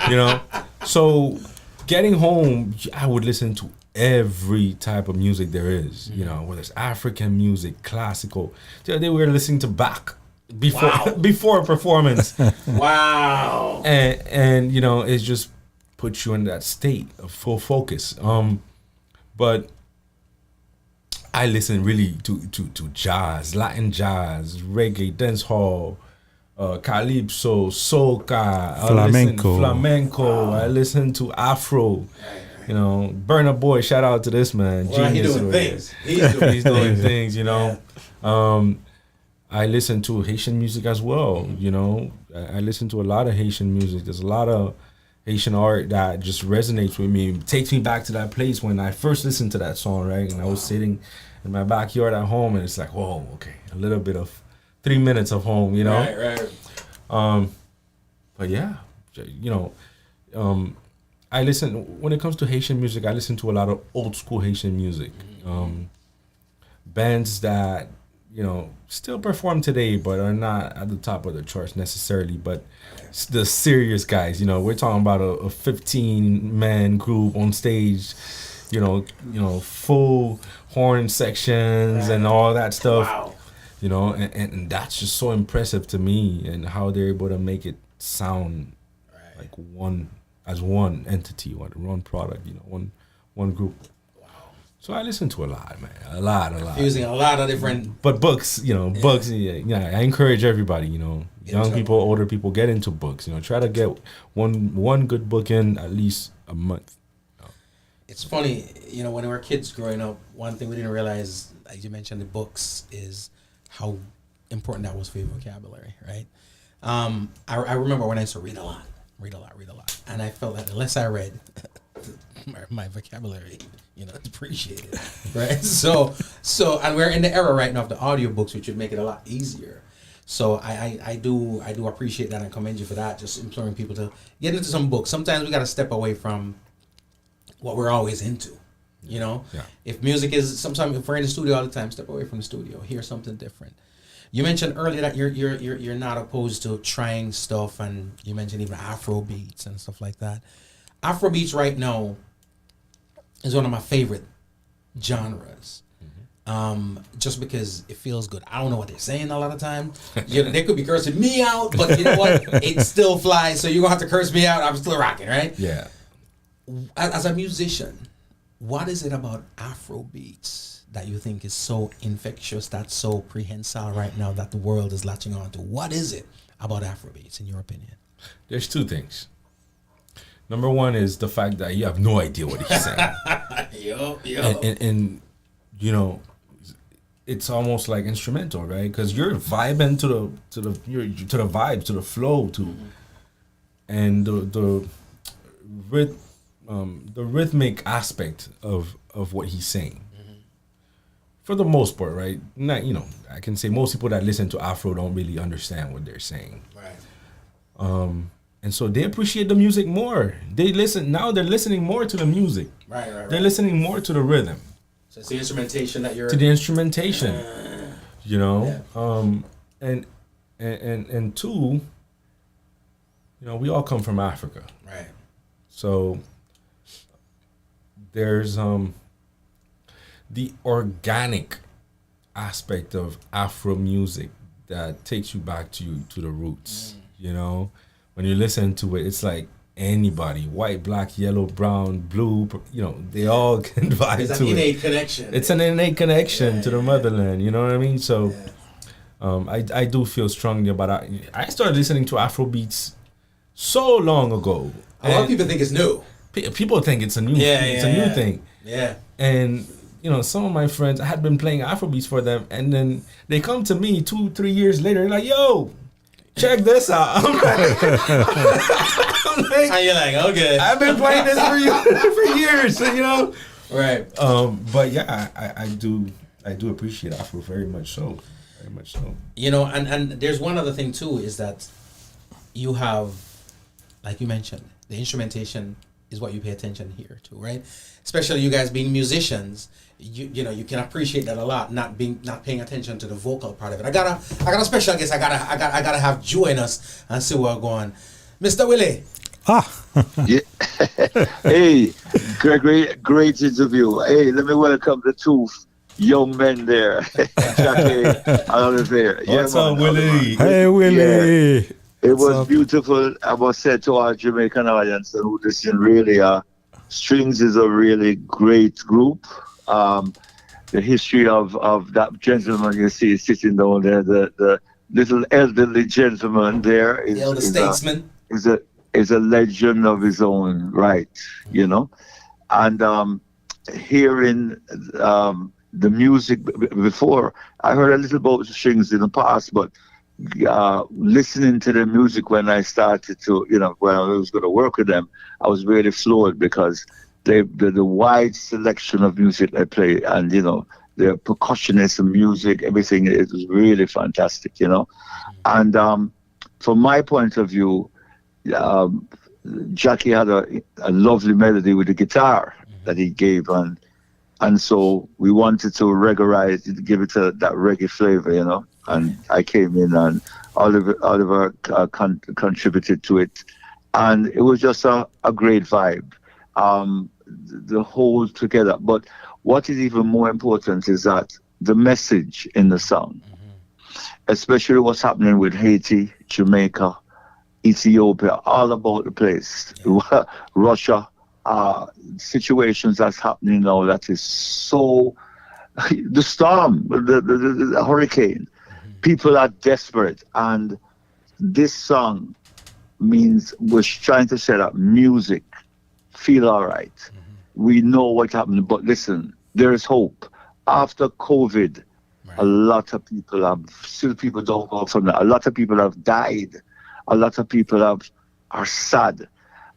you know. So, getting home, I would listen to every type of music there is. You know, whether it's African music, classical. The other day we were listening to Bach before a performance. Wow. And you know, it just puts you in that state of full focus. But I listen really to jazz, Latin jazz, reggae, dancehall, calypso, soca, flamenco. I listen to Afro. You know, Burna Boy. Shout out to this man. Well, Genius. He's doing things. You know. I listen to Haitian music as well. You know, I listen to a lot of Haitian music. There's a lot of Haitian art that just resonates with me. It takes me back to that place when I first listened to that song, right? And I was sitting in my backyard at home, and it's like, whoa, okay, a little bit of 3 minutes of home, you know? Right. But yeah, you know, I listen, when it comes to Haitian music, I listen to a lot of old school Haitian music. Bands that, you know, still perform today, but are not at the top of the charts necessarily, but the serious guys, you know, we're talking about a 15-man group on stage, you know, full horn sections and all that stuff. Wow. You know, and that's just so impressive to me, and how they're able to make it sound like one entity, one product, you know, one group. So I listen to a lot, man. A lot. Using a lot of different... But books, you know, books, yeah, I encourage everybody, you know, young people, older people, get into books. You know, try to get one good book in at least a month. It's funny, you know, when we were kids growing up, one thing we didn't realize, like you mentioned, the books, is how important that was for your vocabulary, right? I remember when I used to read a lot. And I felt that the less I read, my vocabulary, you know, depreciated, right? So, and we're in the era right now of the audiobooks, which would make it a lot easier. So I do appreciate that and commend you for that, just imploring people to get into some books. Sometimes we got to step away from what we're always into, you know? Yeah. If music is, sometimes if we're in the studio all the time, step away from the studio, hear something different. You mentioned earlier that you're not opposed to trying stuff, and you mentioned even Afro beats and stuff like that. Afro beats right now is one of my favorite genres. Just because it feels good. I don't know what they're saying a lot of time. They could be cursing me out, but you know what? It still flies. So you're gonna have to curse me out. I'm still rocking, right? Yeah. As a musician, what is it about Afro beats that you think is so infectious, that's so prehensile right now that the world is latching on to? What is it about Afro beats, in your opinion? There's two things. Number one is the fact that you have no idea what he's saying. And you know, it's almost like instrumental, right? Because you're vibing to the vibe, to the flow, and the rhythmic aspect of what he's saying. For the most part, right? Not, you know, I can say most people that listen to Afro don't really understand what they're saying. Right. And so they appreciate the music more. They're listening more to the music. Right. They're listening more to the rhythm. So it's the instrumentation that you're... To the instrumentation. You know? Yeah. And two, you know, we all come from Africa. Right. So there's the organic aspect of Afro music that takes you back to the roots. You know? When you listen to it, it's like anybody, white, black, yellow, brown, blue, you know, they all can vibe to it. It's an innate connection. It's an innate connection to the motherland, you know what I mean? So I do feel strongly about it. I started listening to Afro beats so long ago. A lot of people think it's new. People think it's a new thing. Yeah. And, you know, some of my friends, I had been playing Afro beats for them, and then they come to me 2-3 years later, they're like, yo, check this out. I'm like, and you're like, okay. I've been playing this for years, you know? Right. But yeah, I do appreciate Afro very much so. Very much so. You know, and there's one other thing too, is that you have, like you mentioned, the instrumentation is what you pay attention here to, right? Especially you guys being musicians, you know, you can appreciate that a lot, not paying attention to the vocal part of it. I got a special guest. I gotta have join us and see where we're going. Mr. Willie. Yeah. Hey, great interview. Hey, let me welcome the two young men there, Jacky and Oliviere. What's up, Willie? Hey, Willie. Yeah. It was beautiful. I must say to our Jamaican audience who listen, really, Strings is a really great group. The history of that gentleman you see sitting down there, the little elderly gentleman there is, the elder statesman. Is a legend of his own right, you know. And hearing the music before, I heard a little about Strings in the past, but listening to the music when I started to, you know, when I was going to work with them, I was really floored because the wide selection of music they play, and, you know, the percussionists and music, everything, it was really fantastic, you know. And from my point of view, Jacky had a lovely melody with the guitar that he gave, and so we wanted to reggaeize it, give it that reggae flavor, you know. And I came in, and Oliver contributed to it, and it was just a great vibe, the whole together. But what is even more important is that the message in the song, especially what's happening with Haiti, Jamaica, Ethiopia, all about the place, Russia, situations that's happening now that is so, the storm, the hurricane, people are desperate, and this song means we're trying to set up music, feel all right. We know what happened, but listen, there is hope. After COVID, a lot of people people don't go from that. A lot of people have died. A lot of people are sad.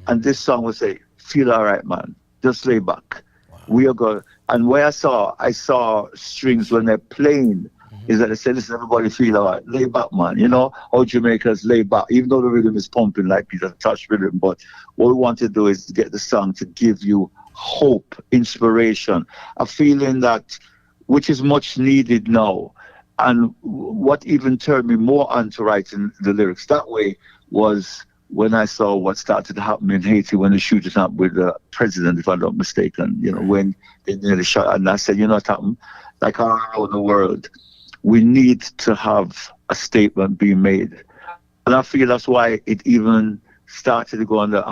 And this song will say, feel all right, man. Just lay back. We are going. And where I saw Strings when they're playing, is that they say, listen, everybody feel all right. Lay back, man. You know, how Jamaicans lay back, even though the rhythm is pumping like Peter Touch rhythm. But what we want to do is to get the song to give you hope, inspiration, a feeling that, which is much needed now. And what even turned me more on to writing the lyrics that way was when I saw what started to happen in Haiti when they shooting up with the president, if I'm not mistaken, when they nearly shot, and I said, what happened? Like all around the world, we need to have a statement being made. And I feel that's why it even started to go on the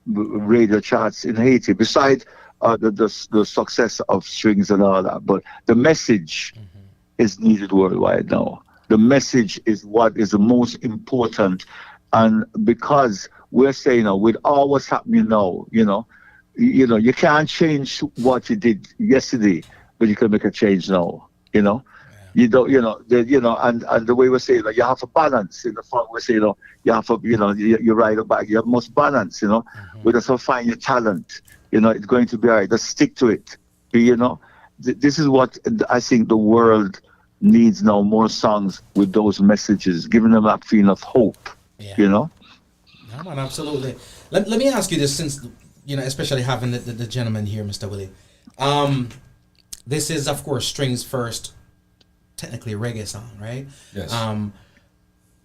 radio charts in Haiti, besides the success of strings and all that. But the message is needed worldwide now. The message is what is the most important. And because we're saying, with all what's happening now, you can't change what you did yesterday, but you can make a change now, You don't, and the way we're saying, you have a balance in the front. We're saying, you have to, you ride it back. You must balance, We just find your talent. It's going to be all right. Just stick to it. This is what I think the world needs now, more songs with those messages, giving them that feeling of hope. Yeah. No, man, absolutely. Let me ask you this, since especially having the gentleman here, Mr. Willie. This is, of course, Strings' first, technically reggae song, right? Yes.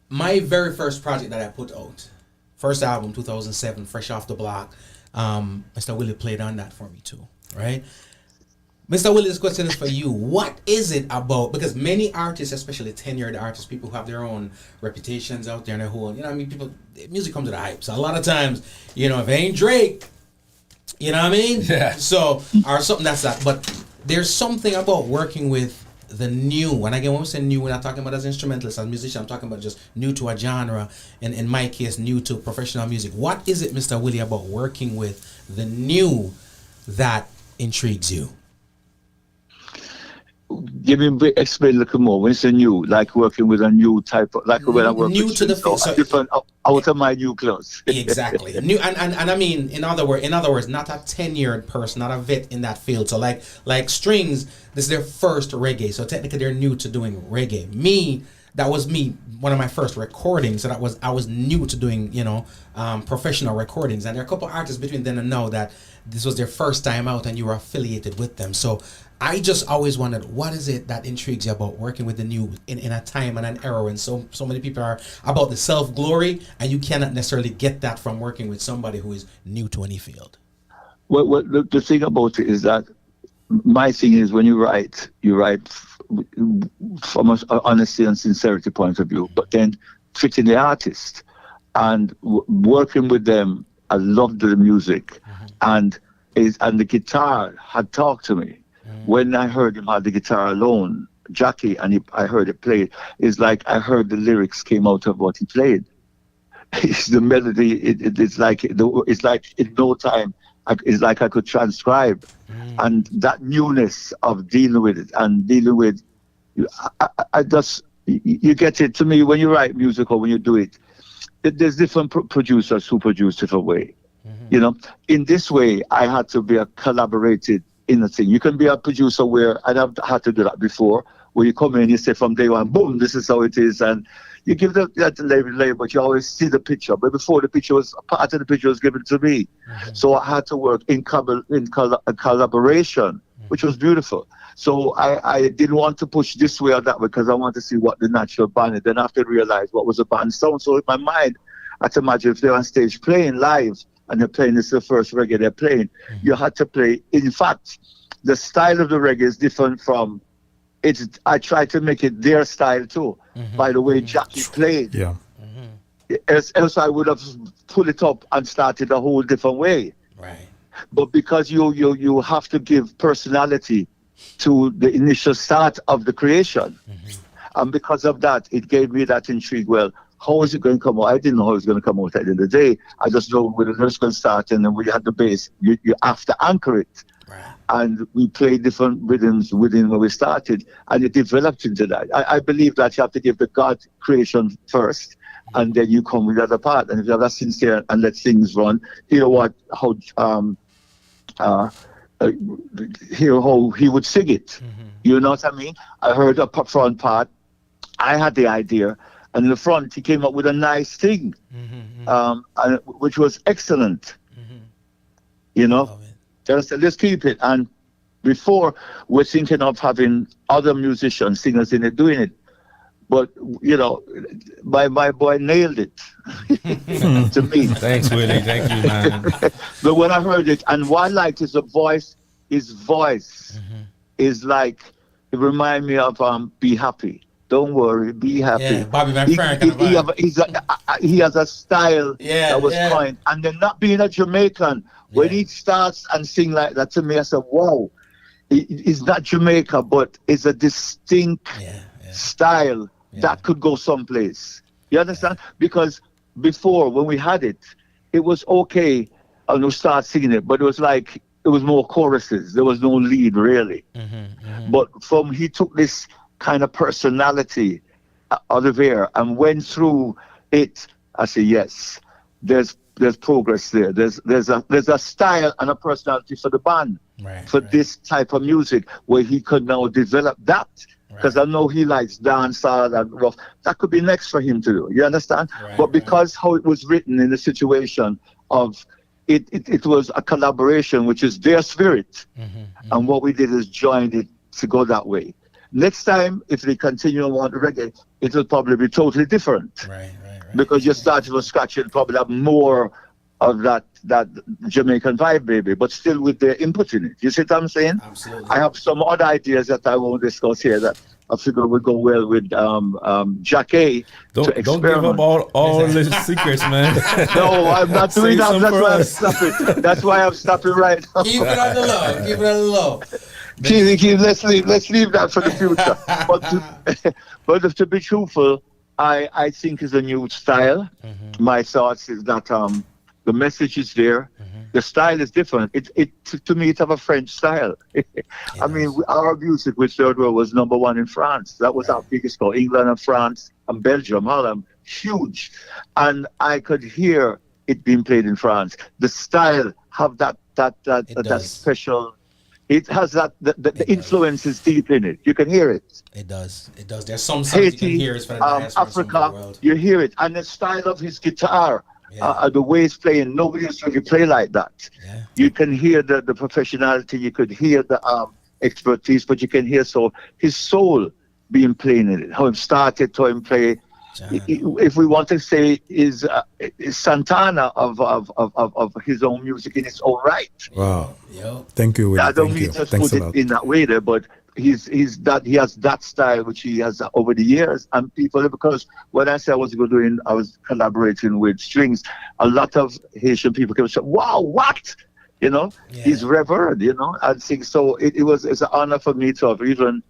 My very first project that I put out, first album, 2007, fresh off the block. Mr. Willie played on that for me too, right? Mr. Willie, this question is for you. What is it about? Because many artists, especially tenured artists, people who have their own reputations out there and their whole, people, music comes with a hype. So a lot of times, if it ain't Drake, you know what I mean? Yeah. So, or something that's that. But there's something about working with the new, and again, when we say new, we're not talking about as instrumentalists, as musicians, I'm talking about just new to a genre, and in my case, new to professional music. What is it, Mr. Willie, about working with the new that intrigues you? Explain a little more. When you say new, like working with a new type of, like when I work new with to the field, so different out of my new clothes. Exactly. New, and I mean, in other words, not a tenured person, not a vet in that field. So like Strings, this is their first reggae. So technically, they're new to doing reggae. That was me. One of my first recordings. So I was new to doing professional recordings. And there are a couple artists between then and now that this was their first time out, and you were affiliated with them. So I just always wondered, what is it that intrigues you about working with the new in a time and an era when so many people are about the self-glory, and you cannot necessarily get that from working with somebody who is new to any field? Well, the thing about it is that my thing is, when you write from an honesty and sincerity point of view, but then fitting the artist and working with them. I loved the music, and the guitar had talked to me. When I heard him had the guitar alone, Jacky, and I heard it played, it's like I heard the lyrics came out of what he played. It's the melody. It's like in no time. It's like I could transcribe, and that newness of dealing with it and dealing with, I just, you get it. To me, when you write music or when you do it, there's different producers who produce different way. In this way, I had to be a collaborated in a thing. You can be a producer where, and I've had to do that before, where you come in, you say from day one, boom, this is how it is, and you give that label, but you always see the picture. But before, the picture was, part of the picture was given to me. So I had to work in collaboration, which was beautiful. So I didn't want to push this way or that way, because I want to see what the natural band is. Then after I realized what was the band sound. So in my mind, I had to imagine if they're on stage playing live, and they're playing, this is the first reggae they're playing, you had to play. In fact, the style of the reggae is different from, I tried to make it their style too, by the way Jacky played. Yeah. Else I would have pulled it up and started a whole different way. Right. But because you have to give personality to the initial start of the creation, and because of that, it gave me that intrigue. Well, how is it going to come out? I didn't know how it was going to come out at the end of the day. I just know when the verse going to start, and then when you had the bass, you have to anchor it. Right. And we played different rhythms within when we started, and it developed into that. I believe that you have to give the God creation first, and then you come with the other part. And if you have that sincere and let things run, hear how he would sing it. You know what I mean? I heard a front part. I had the idea. And in the front, he came up with a nice thing, which was excellent. Just let's keep it. And before, we're thinking of having other musicians, singers in it, doing it. But you know, my boy nailed it to me. Thanks, Willie. Thank you, man. But when I heard it, and what I liked is the voice. His voice is like, it reminded me of "Be Happy." Don't worry, be happy. Yeah, Bobby McFerrin kind of vibe. He has a style that was yeah. coined. And then not being a Jamaican, when he starts and sing like that to me, I said, wow, it's not Jamaica, but it's a distinct style that could go someplace. You understand? Because before, when we had it, it was okay and we start singing it, but it was like, it was more choruses. There was no lead, really. But he took this kind of personality, Oliviere, and went through it. I say, yes, there's progress there. There's a style and a personality for the band, for this type of music, where he could now develop that. Because I know he likes dancehall and rough. That could be next for him to do. You understand? But because how it was written in the situation of it was a collaboration, which is their spirit, and what we did is joined it to go that way. Next time, if they continue on the reggae, it will probably be totally different. Right. Because you start from scratch, you'll probably have more of that Jamaican vibe, baby, but still with their input in it. You see what I'm saying? Absolutely. I have some other ideas that I won't discuss here that I figure would go well with Jacky. Don't give up all the secrets, man. No, I'm not doing that. That's why I'm stopping. That's why I'm stopping right now. Keep it on the low. Keep it on the low. Let's leave that for the future. But to be truthful, I think it's a new style. My thoughts is that the message is there. The style is different. To me, it have a French style. I mean, our music with Third World was #1 in France. That was our biggest goal. England and France and Belgium, Holland, huge. And I could hear it being played in France. The style have that special. It has that the influence is deep in it. You can hear it. It does. There's some songs you can hear for the diaspora, Africa, the world. you hear it, and the style of his guitar, the way he's playing, nobody else really play like that. You can hear the professionality. You could hear the expertise, but you can hear his soul being playing in it. How he started, how he play. If we want to say is Santana of his own music in its own right. Wow. Thank you, Willie. I don't mean to put it in that way there, but he has that style which he has over the years, and people, because when I said I was collaborating with Strings, a lot of Haitian people came and said, "Wow, what?" You know, he's revered. You know, I think so. It's an honor for me to have even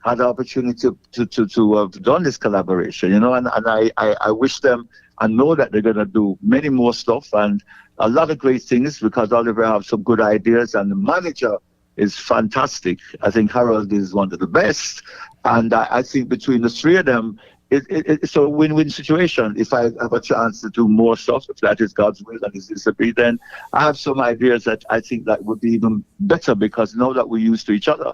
had the opportunity to have done this collaboration, you know, and I wish them, I know that they're going to do many more stuff and a lot of great things, because Olivier have some good ideas, and the manager is fantastic. I think Harold is one of the best, and I think between the three of them, it's a win-win situation. If I have a chance to do more stuff, if that is God's will and is this be, then I have some ideas that I think that would be even better, because now that we're used to each other,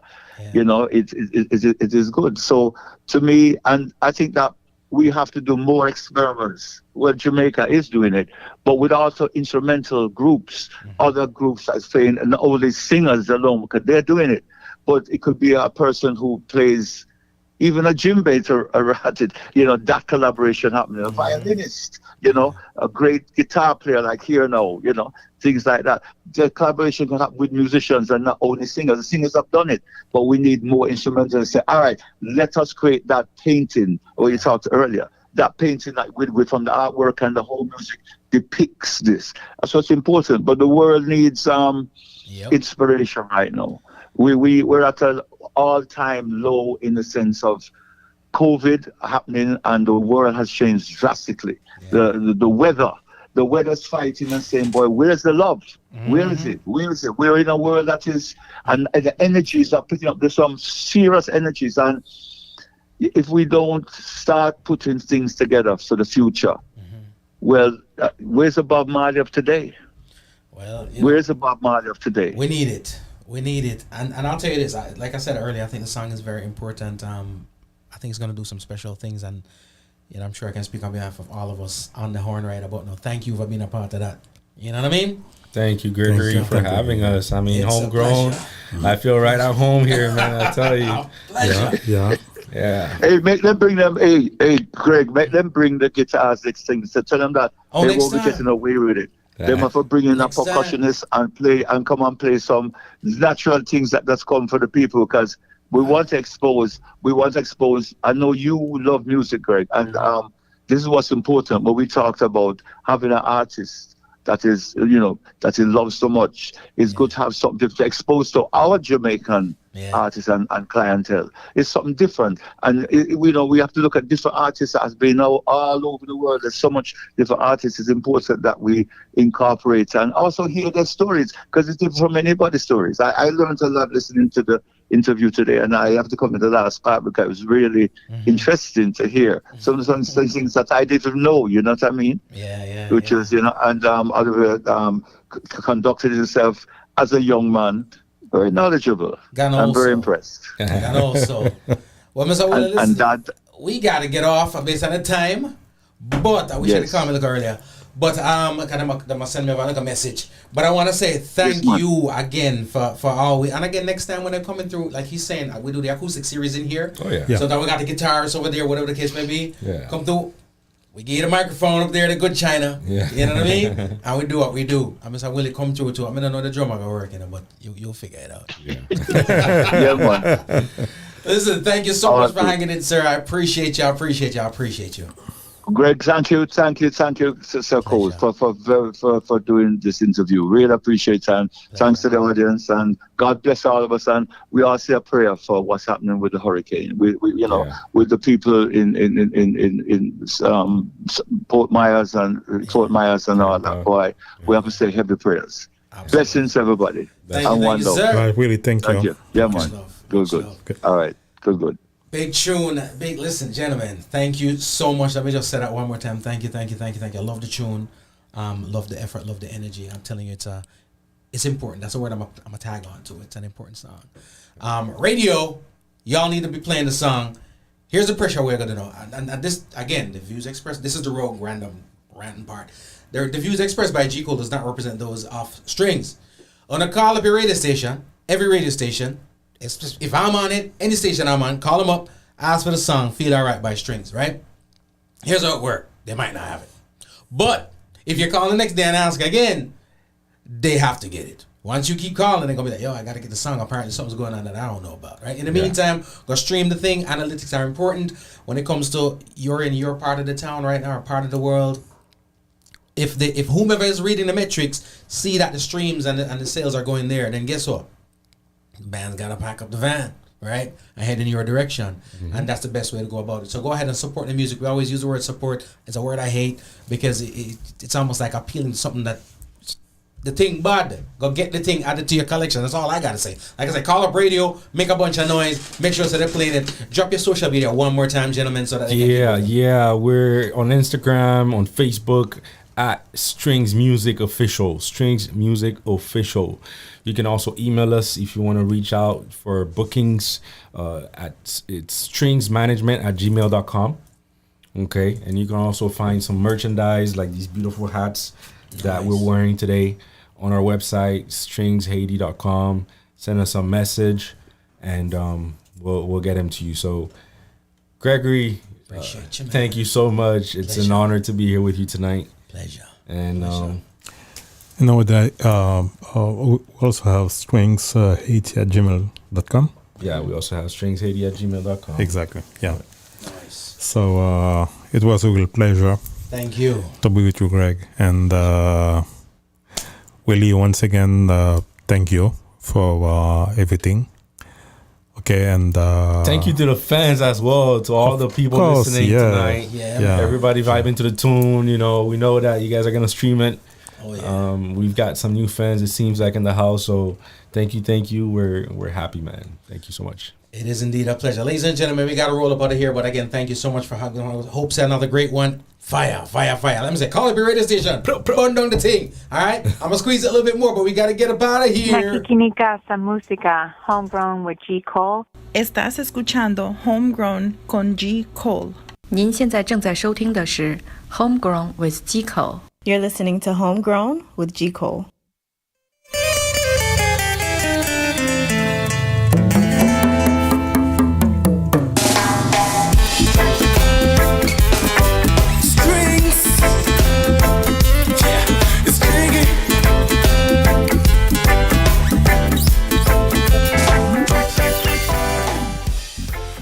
you know, it is good. So to me, and I think that we have to do more experiments. Well, Jamaica is doing it, but with also instrumental groups, other groups that's playing, and not only singers alone, because they're doing it, but it could be a person who plays even a djembe to you know, that collaboration happening. A violinist, you know, a great guitar player like here now, you know, things like that. The collaboration can happen with musicians and not only singers. The singers have done it, but we need more instrumentalists. Say, all right, let us create that painting, or you talked earlier, that painting like with from the artwork and the whole music depicts this. That's what's important. But the world needs inspiration right now. We're at an all-time low in the sense of COVID happening, and the world has changed drastically. The weather's fighting and saying, boy, where's the love? Where is it? We're in a world that is, and the energies are picking up. There's some serious energies, and if we don't start putting things together for the future, well, where's the Bob Marley of today? Well, where's the Bob Marley of today? We need it. And I'll tell you this, like I said earlier, I think the song is very important. I think it's going to do some special things, and you know, I'm sure I can speak on behalf of all of us on the horn right about now. Thank you for being a part of that. You know what I mean? Thank you, Gregory, for having us. I mean, Homegrown. I feel right at home here, man. I tell you. Yeah. Yeah. Hey, make them bring them. Hey, Greg, make them bring the guitars next thing. So tell them that they next won't be time. getting away with it. They must bring in a Next time. percussionist and come and play some natural things that's come for the people, because we want to expose. I know you love music, Greg, and this is what's important. But we talked about having an artist that is in love so much. It's good to have something to expose to our Jamaican artists and clientele. It's something different, and we have to look at different artists that has been all over the world. There's so much different artists. It's important that we incorporate and also hear their stories, because it's different from anybody's stories. I learned a lot listening to the interview today, and I have to come to the last part because it was really interesting to hear some things that I didn't know. You know what I mean? Which is, and Olivier conducted himself as a young man, very knowledgeable. I'm very impressed. And also, well, Mr. Willis, and that we got to get off based on the time, but I wish I could come a little earlier. But they must send me a message. But I want to say thank you again for all and again next time when they're coming through, like he's saying, we do the acoustic series in here. Oh yeah. So that we got the guitars over there, whatever the case may be. Yeah. Come through. We give you the microphone up there, the good China. Yeah. You know what I mean? And we do what we do. I mean, Willie come through too. I mean, I know the drummer gonna work, but you'll figure it out. Yeah. yeah, man. Listen, thank you so much for hanging in, sir. I appreciate you. Greg, thank you, Sir Cole, for doing this interview. Really appreciate it. And thanks to the audience, and God bless all of us. And we all say a prayer for what's happening with the hurricane. With the people in Fort Myers and all that. Boy, we have to say heavy prayers. Absolutely. Blessings, everybody. Thank you, sir. Right, really, thank you. Yeah, man. Good. All right. Good. Big tune. Listen, gentlemen, thank you so much. Let me just say that one more time. Thank you. I love the tune. Love the effort. Love the energy. I'm telling you, it's important. That's a word I'm a tag on to. It's an important song. Radio, y'all need to be playing the song. Here's the pressure we're going to know. And this, again, the views expressed, this is the rogue random ranting part. The views expressed by G. Cole does not represent those of Strings. On a call up your radio station, every radio station, if I'm on it, any station I'm on, call them up, ask for the song Feel Alright by Strings, right? Here's how it works. They might not have it. But if you call the next day and ask again, they have to get it. Once you keep calling, they're going to be like, yo, I got to get the song. Apparently something's going on that I don't know about, right? In the meantime, go stream the thing. Analytics are important when it comes to you're in your part of the town right now or part of the world. If whomever is reading the metrics see that the streams and the sales are going there, then guess what? The band's got to pack up the van, right? And head in your direction. And that's the best way to go about it. So go ahead and support the music. We always use the word support. It's a word I hate because it's almost like appealing to something that the thing bad. Go get the thing added to your collection. That's all I got to say. Like I said, call up radio, make a bunch of noise, make sure so they're playing it. Drop your social media one more time, gentlemen, so that they can we're on Instagram, on Facebook, at Strings Music Official. Strings Music Official. You can also email us if you want to reach out for bookings. It's stringsmanagement@gmail.com. Okay, and you can also find some merchandise like these beautiful hats that we're wearing today on our website, stringshaiti.com. Send us a message, and we'll get them to you. So, Gregory, thank you so much. It's an honor to be here with you tonight. Pleasure. And you know that we also have stringshaiti@gmail.com. Yeah, we also have stringshaiti@gmail.com. Exactly. Yeah. Nice. So it was a real pleasure. Thank you. To be with you, Greg. And Willie, once again, thank you for everything. Okay, and thank you to the fans as well, to all the people listening tonight. Yeah. Everybody vibing to the tune. You know, we know that you guys are gonna stream it. Oh yeah. We've got some new fans, it seems like, in the house. So thank you. We're happy, man. Thank you so much. It is indeed a pleasure. Ladies and gentlemen, we got to roll up out of here. But again, thank you so much for having us. Hope to another great one. Fire. Let me say, call up your radio station. Burn down the thing. All right? I'm going to squeeze it a little bit more, but we got to get up out of here. Nakikinig sa música, Homegrown with G. Cole. Estás escuchando Homegrown con G. Cole. 您现在正在收听的是 Homegrown with G. Cole. You're listening to Homegrown with G. Cole.